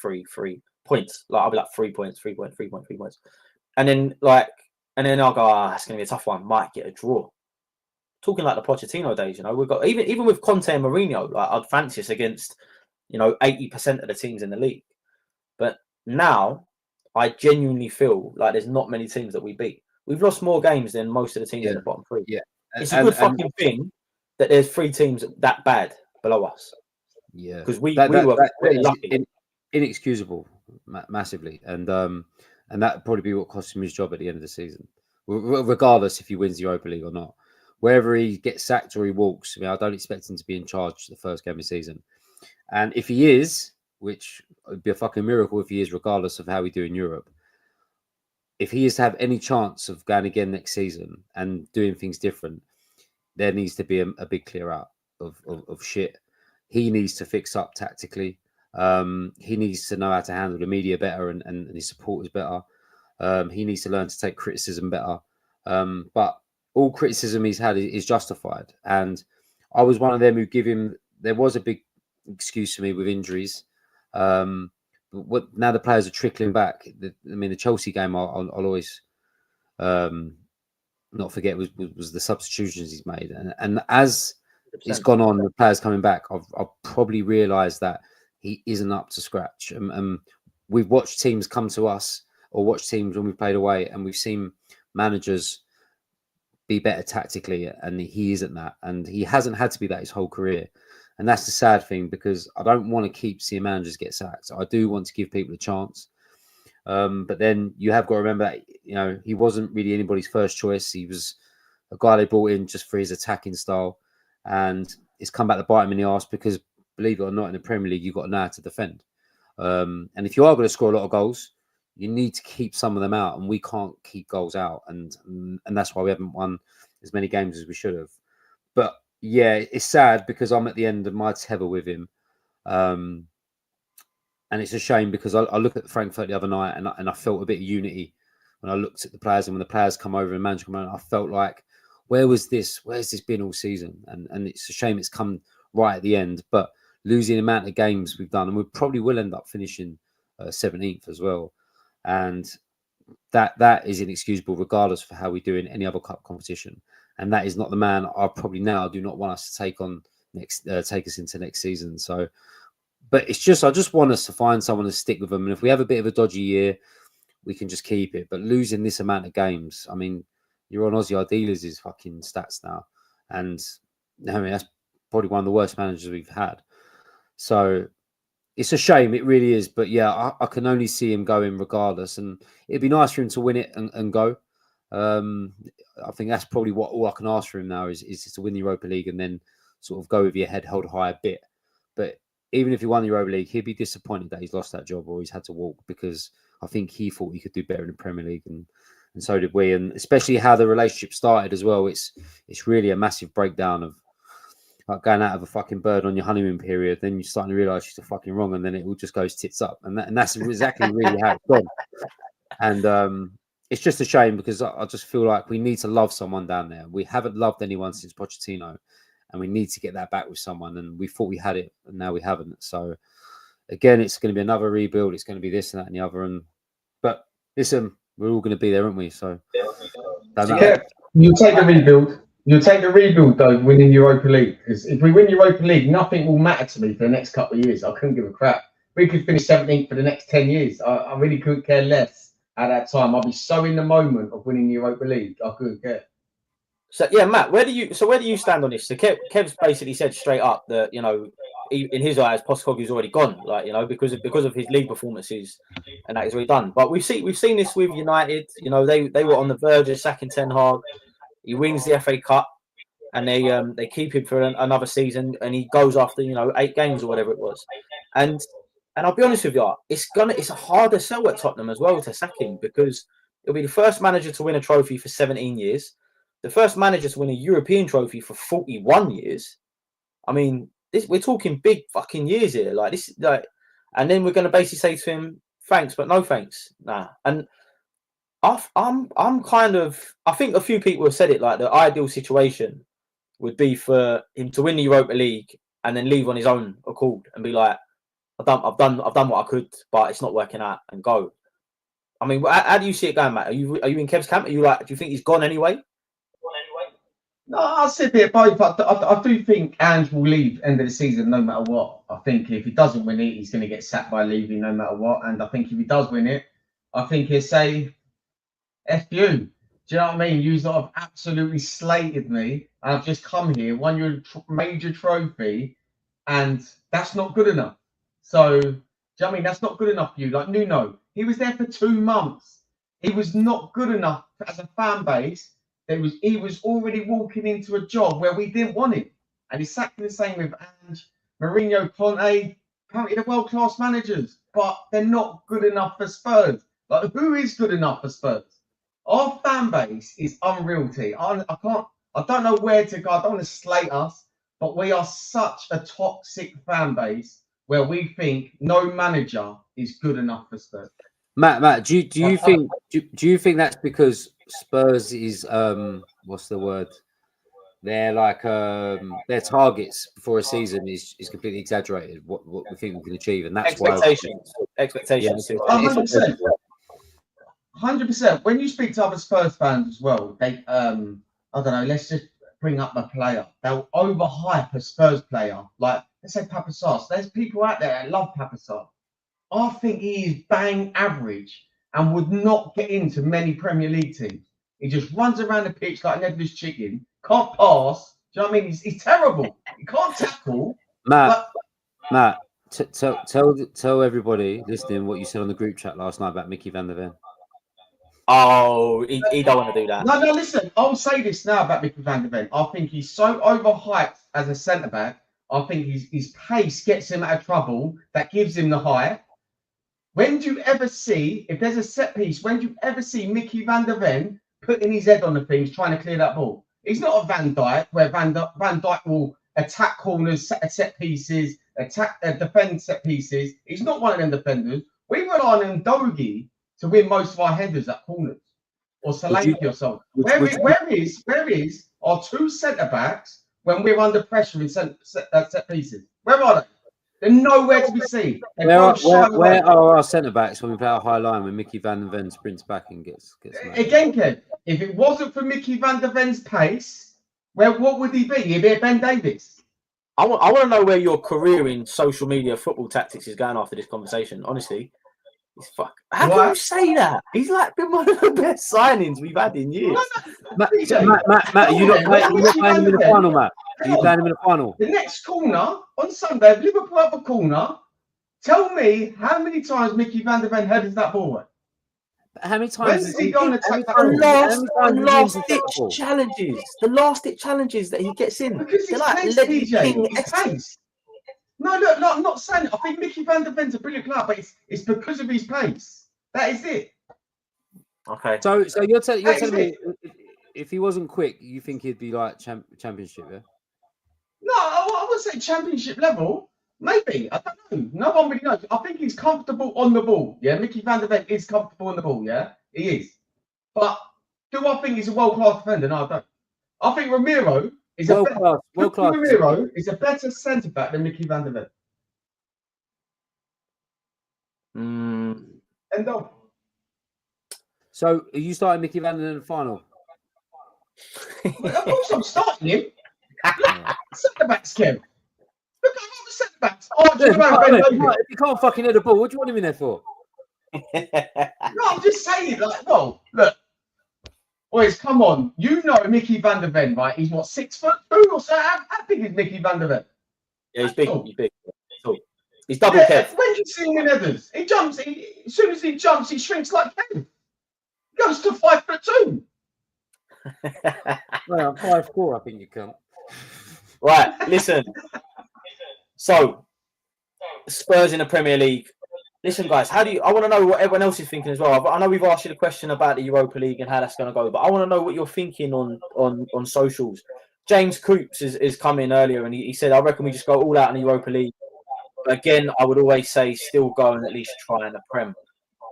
points. Like I'll be like 3 points, 3 points, 3 points, 3 points, and then I'll go, it's gonna be a tough one. Might get a draw. Talking like the Pochettino days, we've got even with Conte and Mourinho, like I'd fancy us against 80% of the teams in the league. But now I genuinely feel like there's not many teams that we beat. We've lost more games than most of the teams in the bottom three. Yeah, it's a good fucking thing that there's 3 teams that bad below us. Yeah, because we were lucky. Inexcusable, massively, and that probably be what cost him his job at the end of the season, regardless if he wins the Europa League or not. Wherever he gets sacked or he walks, I don't expect him to be in charge the first game of the season. And if he is, which would be a fucking miracle if he is, regardless of how we do in Europe, if he is to have any chance of going again next season and doing things different, there needs to be a big clear out of shit. He needs to fix up tactically. He needs to know how to handle the media better and his supporters better. He needs to learn to take criticism better. But all criticism he's had is justified. And I was one of them who there was a big excuse for me with injuries. Now the players are trickling back. The Chelsea game, I'll always not forget was the substitutions he's made. And as it's gone on, the players coming back, I've probably realised that he isn't up to scratch. We've watched teams come to us or watched teams when we've played away, and we've seen managers be better tactically, and he isn't that. And he hasn't had to be that his whole career. And that's the sad thing, because I don't want to keep seeing managers get sacked. I do want to give people a chance. But then you have got to remember that, he wasn't really anybody's first choice. He was a guy they brought in just for his attacking style. And it's come back to bite him in the arse because, believe it or not, in the Premier League, you've got to know how to defend. And if you are going to score a lot of goals, you need to keep some of them out. And we can't keep goals out. And that's why we haven't won as many games as we should have. But yeah, it's sad because I'm at the end of my tether with him. And it's a shame because I look at Frankfurt the other night and I felt a bit of unity when I looked at the players. And when the players come over and manager come over, I felt like, where's this been all season? And it's a shame it's come right at the end. But losing the amount of games we've done, and we probably will end up finishing 17th as well. And that is inexcusable regardless of how we do in any other cup competition. And that is not the man I probably now do not want us to take us into next season. So, but it's just, I just want us to find someone to stick with them. And if we have a bit of a dodgy year, we can just keep it. But losing this amount of games, you're on Aussie Ideas' fucking stats now. And that's probably one of the worst managers we've had. So it's a shame, it really is. But yeah, I can only see him going regardless. And it'd be nice for him to win it and go. I think that's probably all I can ask for him now is to win the Europa League and then sort of go with your head held high a bit. But even if he won the Europa League, he'd be disappointed that he's lost that job or he's had to walk, because I think he thought he could do better in the Premier League, and so did we. And especially how the relationship started as well. It's really a massive breakdown of like going out of a fucking bird on your honeymoon period. Then you're starting to realise she's fucking wrong, and then it all just goes tits up. And that's exactly really how it's gone. And it's just a shame because I just feel like we need to love someone down there. We haven't loved anyone since Pochettino, and we need to get that back with someone. And we thought we had it, and now we haven't. So again, it's going to be another rebuild. It's going to be this and that and the other. But listen, we're all going to be there, aren't we? So yeah, you'll take the rebuild. You'll take the rebuild though, winning Europa League. Because if we win Europa League, nothing will matter to me for the next couple of years. I couldn't give a crap. We could finish 17th for the next 10 years. I really couldn't care less. At that time, I'll be so in the moment of winning the Europa League. I couldn't care. So yeah, Matt, where do you stand on this? So Kev's basically said straight up that in his eyes, Postecoglou's already gone, because of his league performances, and that is already done. But we've seen this with United. They were on the verge of sacking Ten Hag. He wins the FA Cup, and they keep him for another season, and he goes after 8 games or whatever it was, and I'll be honest with you, it's a harder sell at Tottenham as well to sack him, because it'll be the first manager to win a trophy for 17 years, the first manager to win a European trophy for 41 years. We're talking big fucking years here, and then we're going to basically say to him, thanks, but no thanks. Nah. And I'm kind of. I think a few people have said it. Like the ideal situation would be for him to win the Europa League and then leave on his own accord and be like, I've done what I could, but it's not working out, and go. I mean, how do you see it going, Matt? Are you in Kev's camp? Are you like, do you think he's gone anyway? No, I'll sit there both. I do think Ange will leave end of the season no matter what. I think if he doesn't win it, he's going to get sacked by leaving no matter what. And I think if he does win it, I think he'll say, F you. Do you know what I mean? You lot have absolutely slated me. And I've just come here, won your major trophy, and that's not good enough. So, do you know what I mean? That's not good enough for you. Like Nuno, he was there for 2 months. He was not good enough as a fan base. He was already walking into a job where we didn't want him. And he's exactly the same with Ange, Mourinho, Conte. Apparently they're world-class managers, but they're not good enough for Spurs. Like, who is good enough for Spurs? Our fan base is unreal, T. I don't know where to go. I don't want to slate us, but we are such a toxic fan base where we think no manager is good enough for Spurs. Matt, do you think that's because Spurs is what's the word? They're like their targets before a season is completely exaggerated. What we think we can achieve, and that's expectations. why Expectations. 100%. When you speak to other Spurs fans as well, they I don't know. Let's just bring up a player. They'll overhype a Spurs player. Like let's say Papasas. There's people out there that love Papasas. I think he is bang average and would not get into many Premier League teams. He just runs around the pitch like an headless chicken. Can't pass. Do you know what I mean? He's terrible. He can't tackle. Matt, tell everybody listening what you said on the group chat last night about Mickey van der Ven. Oh, he don't want to do that. No, listen. I'll say this now about Mickey van der Ven. I think he's so overhyped as a centre-back. I think his pace gets him out of trouble. That gives him the height. When do you ever see, if there's a set piece, when do you ever see Mickey van der Ven putting his head on the things, trying to clear that ball? He's not a Van Dijk, where Van Dijk will attack corners, set pieces, defend set pieces. He's not one of them defenders. We rely on Ndogi to win most of our headers at corners, or Solanke or something. Where is our 2 centre-backs when we're under pressure in set pieces? Where are they? They're nowhere to be seen. Where are our centre backs when we play a high line when Mickey van der Ven sprints back and gets again, Kev? If it wasn't for Mickey van der Ven's pace, what would he be? He'd be a Ben Davies. I want to know where your career in social media football tactics is going after this conversation. Honestly, it's fuck. How can you say that? He's like been one of the best signings we've had in years. Matt, are you not playing him in the final, Matt? Are you playing him in the final? The next corner on Sunday, if Liverpool have a corner, tell me how many times Mickey van der Ven headed that ball away. How many times is he going to take that the last ditch challenges that he gets in? Because he's pace, DJ. He's pace. No, look, I'm not saying it. I think Mickey van der Ven's a brilliant player, but it's because of his pace. That is it. Okay. So you're telling me if he wasn't quick, you think he'd be like championship, yeah? No, I would say championship level. Maybe. I don't know. No one really knows. I think he's comfortable on the ball. Yeah, Mickey van der Ven is comfortable on the ball. Yeah, he is. But do I think he's a world-class defender? No, I don't. I think Ramiro is world-class. Ramiro is a better centre-back than Mickey van der Ven. And so are you starting Mickey van der Ven in the final? Of course I'm starting him. Centre-backs, Kev. Look at all the centre-backs. If you can't fucking hit the ball, what do you want him in there for? No, I'm just saying, like, well, look. Boys, come on. You know Mickey van der Ven, right? He's what, 6'2" or so? How big is Mickey van der Ven? Yeah, he's big. He's big. He's double Kev. When do you see him in headers? He jumps. As soon as he jumps, he shrinks like Kev. He goes to 5'2". Well, I'm 5'4", I think you can. Right, listen. So, Spurs in the Premier League. Listen, guys, I want to know what everyone else is thinking as well. I know we've asked you the question about the Europa League and how that's going to go, but I want to know what you're thinking on socials. James Coops is come in earlier and he said, I reckon we just go all out in the Europa League. But again, I would always say still go and at least try in the Prem.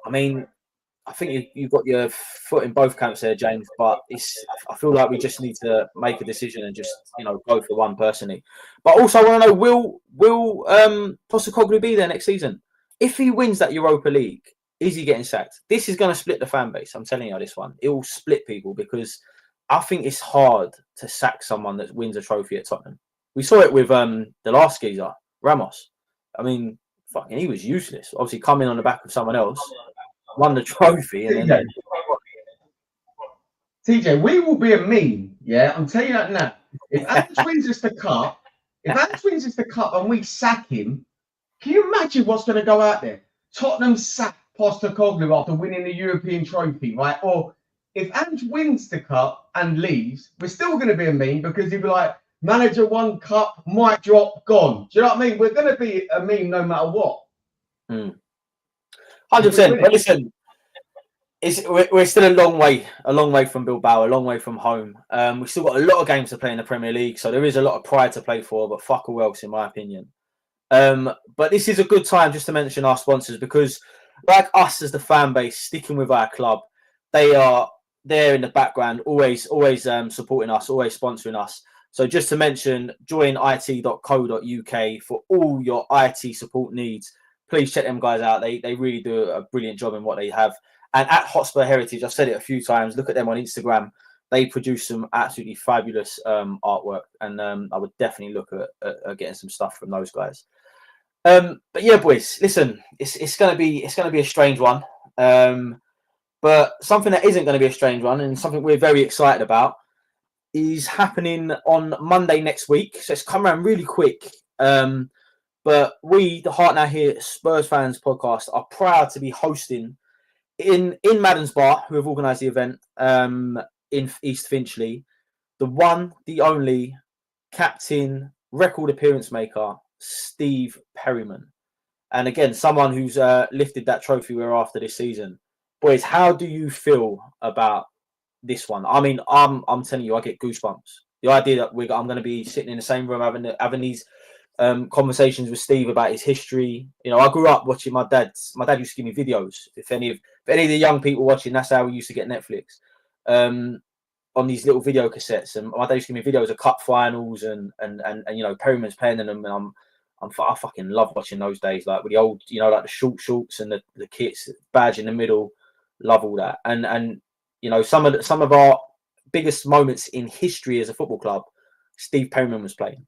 I mean, I think you've got your foot in both camps there, James. But I feel like we just need to make a decision and just go for one personally. But also, I want to know: will Postecoglou be there next season? If he wins that Europa League, is he getting sacked? This is going to split the fan base. I'm telling you, this one it will split people because I think it's hard to sack someone that wins a trophy at Tottenham. We saw it with the last geezer, Ramos. I mean, fucking, he was useless. Obviously, coming on the back of someone else. Won the trophy and then TJ, we will be a meme, yeah. I'm telling you that now. If Alex wins us the cup, and we sack him, can you imagine what's going to go out there? Tottenham sack Postecoglou after winning the European trophy, right? Or if Alex wins the cup and leaves, we're still going to be a meme because he'll be like, manager won cup, mic drop, gone. Do you know what I mean? We're going to be a meme no matter what. 100%. But listen, we're still a long way from Bilbao, a long way from home. We've still got a lot of games to play in the Premier League, so there is a lot of pride to play for, but fuck all else, in my opinion. But this is a good time just to mention our sponsors because, like us as the fan base, sticking with our club, they are there in the background, always supporting us, always sponsoring us. So just to mention, joinit.co.uk for all your IT support needs. Please check them guys out. They really do a brilliant job in what they have. And at Hotspur Heritage, I've said it a few times, look at them on Instagram. They produce some absolutely fabulous artwork. And I would definitely look at getting some stuff from those guys. But yeah, boys, listen, it's gonna be a strange one. But something that isn't going to be a strange one and something we're very excited about is happening on Monday next week. So it's come around really quick. But we, the Heart Now Here Spurs Fans podcast, are proud to be hosting in Madden's Bar, who have organised the event in East Finchley, the one, the only captain, record appearance maker, Steve Perryman. And again, someone who's lifted that trophy we're after this season. Boys, how do you feel about this one? I mean, I'm telling you, I get goosebumps. The idea that I'm going to be sitting in the same room having these conversations with Steve about his history. I grew up watching my dad used to give me videos. If any of the young people watching, that's how we used to get Netflix on these little video cassettes. And my dad used to give me videos of cup finals and Perryman's playing in them. And I fucking love watching those days, like with the old, like the short shorts and the kits, badge in the middle. Love all that. And some of our biggest moments in history as a football club, Steve Perryman was playing.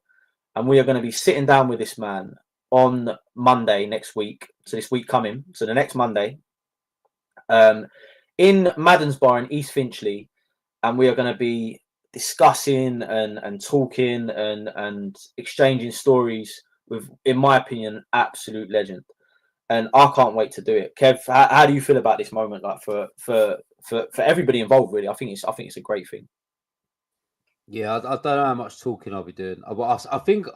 And we are going to be sitting down with this man on Monday next week. So this week coming. So the next Monday in Madden's Bar in East Finchley. And we are going to be discussing and talking and exchanging stories with, in my opinion, absolute legend. And I can't wait to do it. Kev, how do you feel about this moment? Like for everybody involved, really, I think it's a great thing. Yeah, I don't know how much talking I'll be doing. I think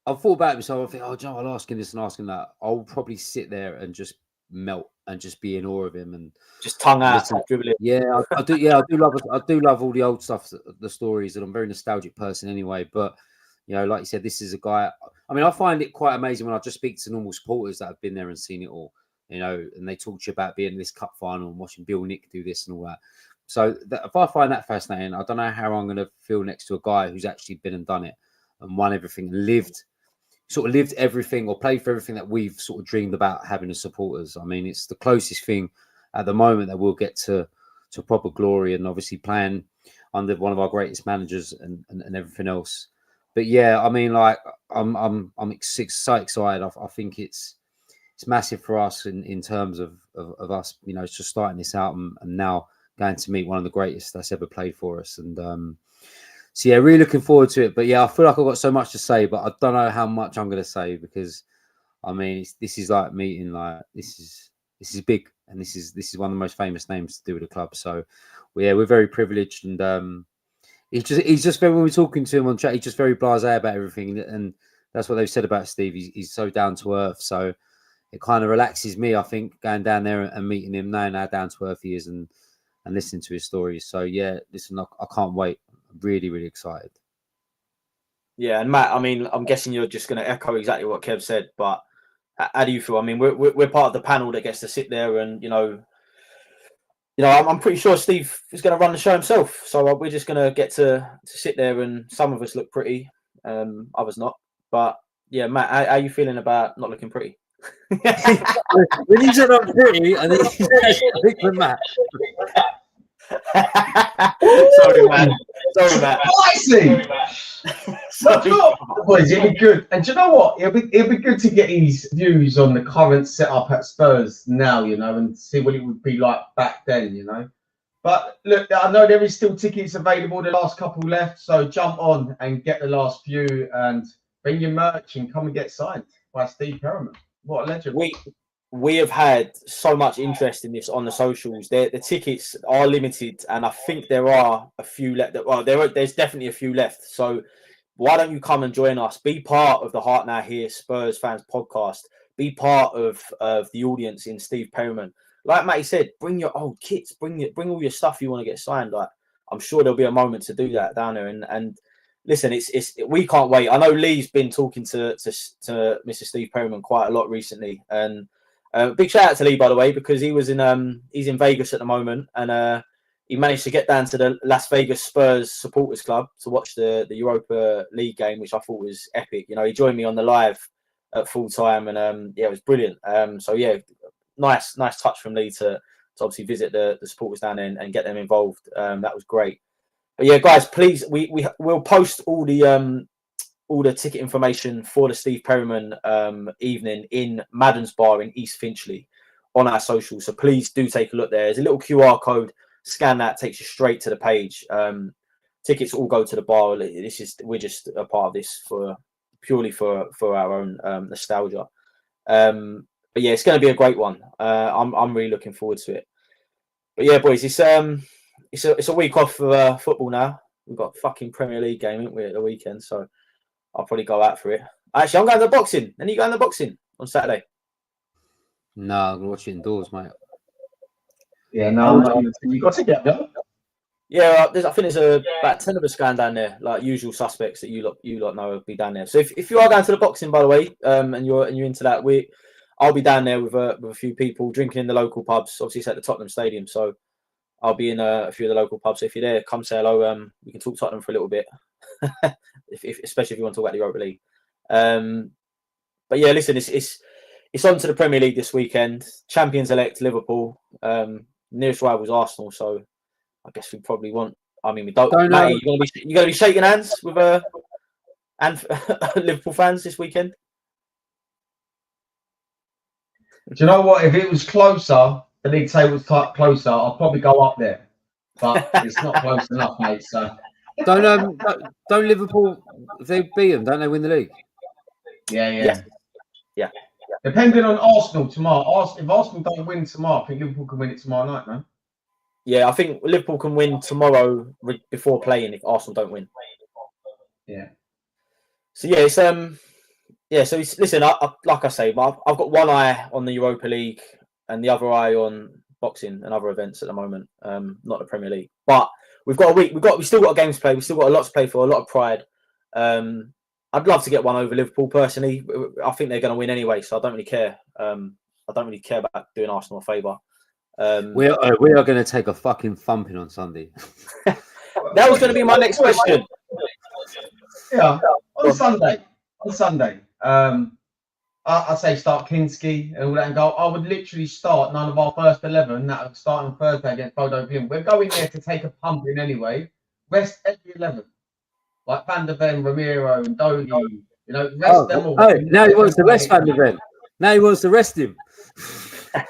I've thought about it myself. I think, I'll ask him this and asking that. I'll probably sit there and just melt and just be in awe of him and just tongue out, dribble it. Yeah, I do. Yeah, I do love all the old stuff, the stories, and I'm a very nostalgic person anyway. But like you said, this is a guy. I mean, I find it quite amazing when I just speak to normal supporters that have been there and seen it all. And they talk to you about being in this cup final and watching Bill Nick do this and all that. So if I find that fascinating, I don't know how I'm going to feel next to a guy who's actually been and done it and won everything, lived everything or played for everything that we've sort of dreamed about having as supporters. I mean, it's the closest thing at the moment that we'll get to proper glory, and obviously playing under one of our greatest managers and everything else. But yeah, I mean, like I'm so excited. I think it's massive for us in terms of us, just starting this out and now going to meet one of the greatest that's ever played for us. And so yeah, really looking forward to it. But yeah, I feel like I've got so much to say, but I don't know how much I'm going to say because I mean, this is like meeting, like this is big, and this is one of the most famous names to do with the club. So yeah, we're very privileged, and he's just very, when we're talking to him on chat, he's just very blasé about everything, and that's what they've said about Steve. He's so down to earth, so it kind of relaxes me, I think, going down there and meeting him, knowing how down to earth he is, and listening to his stories. So yeah, listen, I can't wait. I'm really, really excited. Yeah, and Matt, I mean, I'm guessing you're just going to echo exactly what Kev said, but how do you feel? I mean, we're part of the panel that gets to sit there and you know, I'm pretty sure Steve is going to run the show himself. So we're just going to get to sit there, and some of us look pretty, others not. But yeah, Matt, how are you feeling about not looking pretty? When you said I'm pretty, and then you said big for Matt. Sorry, Matt. Spicy. Boys, it'll be good. And do you know what? It'll be good to get his views on the current setup at Spurs now, you know, and see what it would be like back then, you know. But look, I know there is still tickets available. The last couple left, so jump on and get the last few, and bring your merch and come and get signed by Steve Perriman. What a legend! We have had so much interest in this on the socials. The tickets are limited, and I think there are a few left. Well, there's definitely a few left. So why don't you come and join us? Be part of the Heart Now Here Spurs Fans podcast. Be part of the audience in Steve Perriman. Like Matty said, bring your old kits, bring all your stuff you want to get signed. Like, I'm sure there'll be a moment to do that down there. And listen, we can't wait. I know Lee's been talking to Mr. Steve Perriman quite a lot recently, and big shout out to Lee, by the way, because he's in Vegas at the moment, and he managed to get down to the Las Vegas Spurs supporters club to watch the Europa League game, which I thought was epic. You know, he joined me on the live at full time, and yeah, it was brilliant. So yeah, nice touch from Lee to obviously visit the supporters down there and get them involved. That was great. But yeah, guys, please, we'll post all the ticket information for the Steve Perriman evening in Madden's Bar in East Finchley on our socials. So please do take a look there. There's a little QR code. Scan that, takes you straight to the page. Tickets all go to the bar. We're just a part of this purely for our own nostalgia. But yeah, it's going to be a great one. I'm really looking forward to it. But yeah, boys, it's a week off of football now. We've got a fucking Premier League game, haven't we, at the weekend? So I'll probably go out for it. Actually, I'm going to the boxing. And you going to the boxing on Saturday? No, I'm going to watch it indoors, mate. Yeah, no, you got to get there. Yeah, I think there's about 10 of us going down there, like usual suspects that you lot know will be down there. So if you are going to the boxing, by the way, and you're into that, I'll be down there with a few people drinking in the local pubs. Obviously, it's at the Tottenham Stadium, so I'll be in a few of the local pubs. So if you're there, come say hello. We can talk Tottenham for a little bit, especially if you want to talk about the Europa League. But yeah, listen, it's on to the Premier League this weekend. Champions elect Liverpool. Nearest rivals Arsenal. So I guess we probably want. I mean, we don't. Matty, you're gonna be shaking hands with and Liverpool fans this weekend. Do you know what? If it was closer, the league table's closer, I'll probably go up there. But it's not close enough, mate. So don't Liverpool, if they beat them, don't they win the league? Yeah. Depending on Arsenal tomorrow. If Arsenal don't win tomorrow, I think Liverpool can win it tomorrow night, man. Yeah, I think Liverpool can win tomorrow before playing if Arsenal don't win. Yeah. So yeah, so listen. Like I say, I've got one eye on the Europa League and the other eye on boxing and other events at the moment. Not the Premier League, but we've got a week. We still got a game to play. We've still got a lot to play for. A lot of pride. I'd love to get one over Liverpool personally. I think they're going to win anyway, so I don't really care. I don't really care about doing Arsenal a favour. We are going to take a fucking thumping on Sunday. That was going to be my next question. Yeah, on Sunday. I'd say start Kinski and all that and go. I would literally start none of our first 11 that would start on Thursday against Bodo Glimt. We're going there to take a pumping anyway. Rest every 11. Like Van der Ven, Ramiro, and Dogi, you know, rest them all. Oh, now he wants to rest Van der Ven. Now he wants to rest him.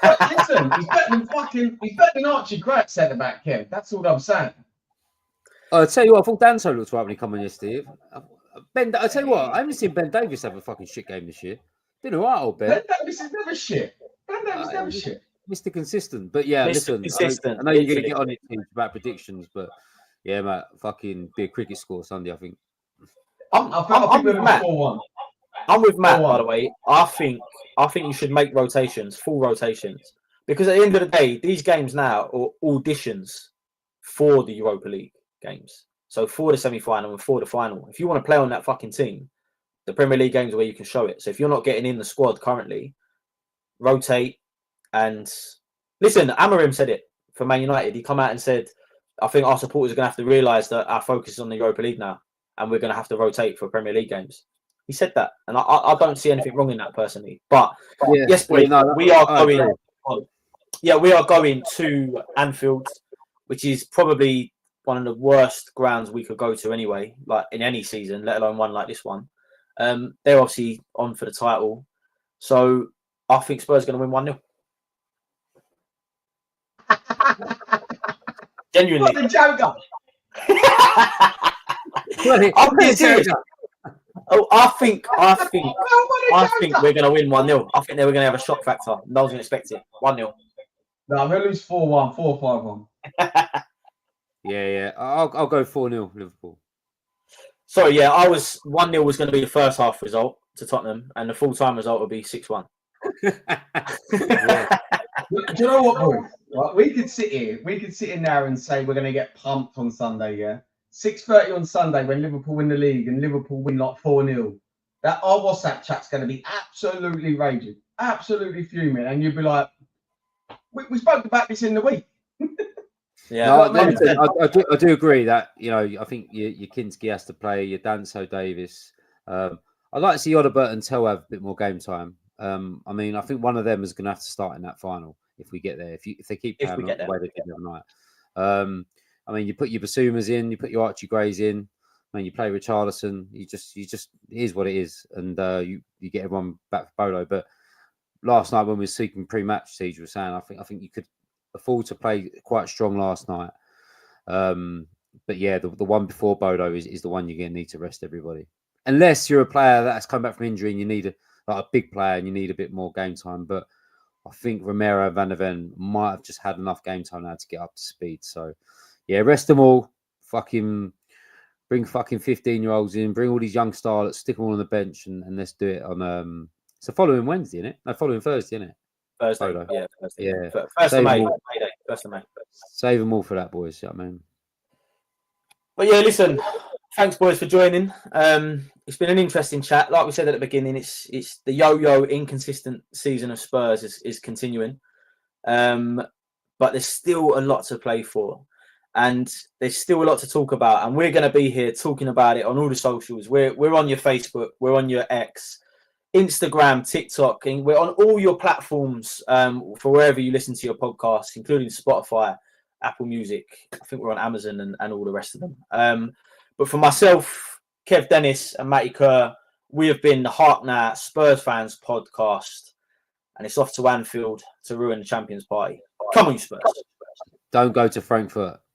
But listen, he's better than Archie Gray centre back, Kev. That's all I'm saying. I'll tell you what, I thought Danso looked right when he come on yesterday. I tell you what, I haven't seen Ben Davies have a fucking shit game this year. Been alright, old Ben. Ben Davies is never shit. Never shit. Mr. Consistent. But yeah, listen, I know you're going to get on it about predictions, but yeah, mate, fucking be a cricket score Sunday, I think. I'm with Matt. 4-1. I'm with Matt, by the way. I think you should make full rotations. Because at the end of the day, these games now are auditions for the Europa League games. So for the semi-final and for the final. If you want to play on that fucking team, the Premier League games are where you can show it. So if you're not getting in the squad currently, rotate and listen, Amorim said it for Man United. He come out and said, I think our supporters are going to have to realise that our focus is on the Europa League now, and we're going to have to rotate for Premier League games. He said that, and I don't see anything wrong in that personally. But yes, boys, we are going. We are going to Anfield, which is probably one of the worst grounds we could go to anyway, like in any season, let alone one like this one. They're obviously on for the title, so I think Spurs are going to win 1-0. Genuinely. What the joker? I'm being serious. Oh, I think we're going to win 1-0. I think they were going to have a shock factor. No one's going to expect it. 1-0. No, I'm going to lose 4-1, 4-5-1. Yeah. I'll go 4-0 Liverpool. Sorry, yeah, I was 1-0 was going to be the first half result to Tottenham, and the full-time result would be 6-1. Yeah. Do you know what, boys? Right, we could sit here now and say we're going to get pumped on Sunday, yeah? 6:30 on Sunday when Liverpool win the league and Liverpool win like 4-0. That our WhatsApp chat's going to be absolutely raging, absolutely fuming, and you'd be like, we spoke about this in the week. Yeah, no, I do agree that, you know, I think your Kinski has to play, your Danso Davis. I'd like to see Odobert and Tel have a bit more game time. I mean, I think one of them is going to have to start in that final if we get there. If they keep playing the way they did the other night. I mean, you put your Basumas in, you put your Archie Grays in. I mean, you play Richarlison. You just it is what it is, and you get everyone back for Bolo. But last night when we were seeking pre-match, Siege was saying, I think you could afford to play quite strong last night. But yeah, the one before Bodo is the one you're going to need to rest everybody, unless you're a player that's come back from injury and you need a big player and you need a bit more game time. But I think Romero and Van der Ven might have just had enough game time now to get up to speed. So yeah, rest them all. Bring 15-year-olds in. Bring all these young starlets. Stick them all on the bench and let's do it on. It's the following Wednesday, isn't it? No, following Thursday, isn't it? Thursday. Bodo. Yeah, Thursday. Yeah. First of May. First of May. Save them all for that, boys. You know what I mean? But yeah, listen. Thanks, boys, for joining. It's been an interesting chat. Like we said at the beginning, it's the yo-yo, inconsistent season of Spurs is continuing. But there's still a lot to play for. And there's still a lot to talk about. And we're going to be here talking about it on all the socials. We're on your Facebook. We're on your X, Instagram, TikTok. And we're on all your platforms for wherever you listen to your podcasts, including Spotify, Apple Music. I think we're on Amazon and all the rest of them. But for myself, Kev Dennis and Matty Kerr, we have been the Heart Now Spurs Fans podcast. And it's off to Anfield to ruin the Champions Party. Come on, Spurs. Don't go to Frankfurt.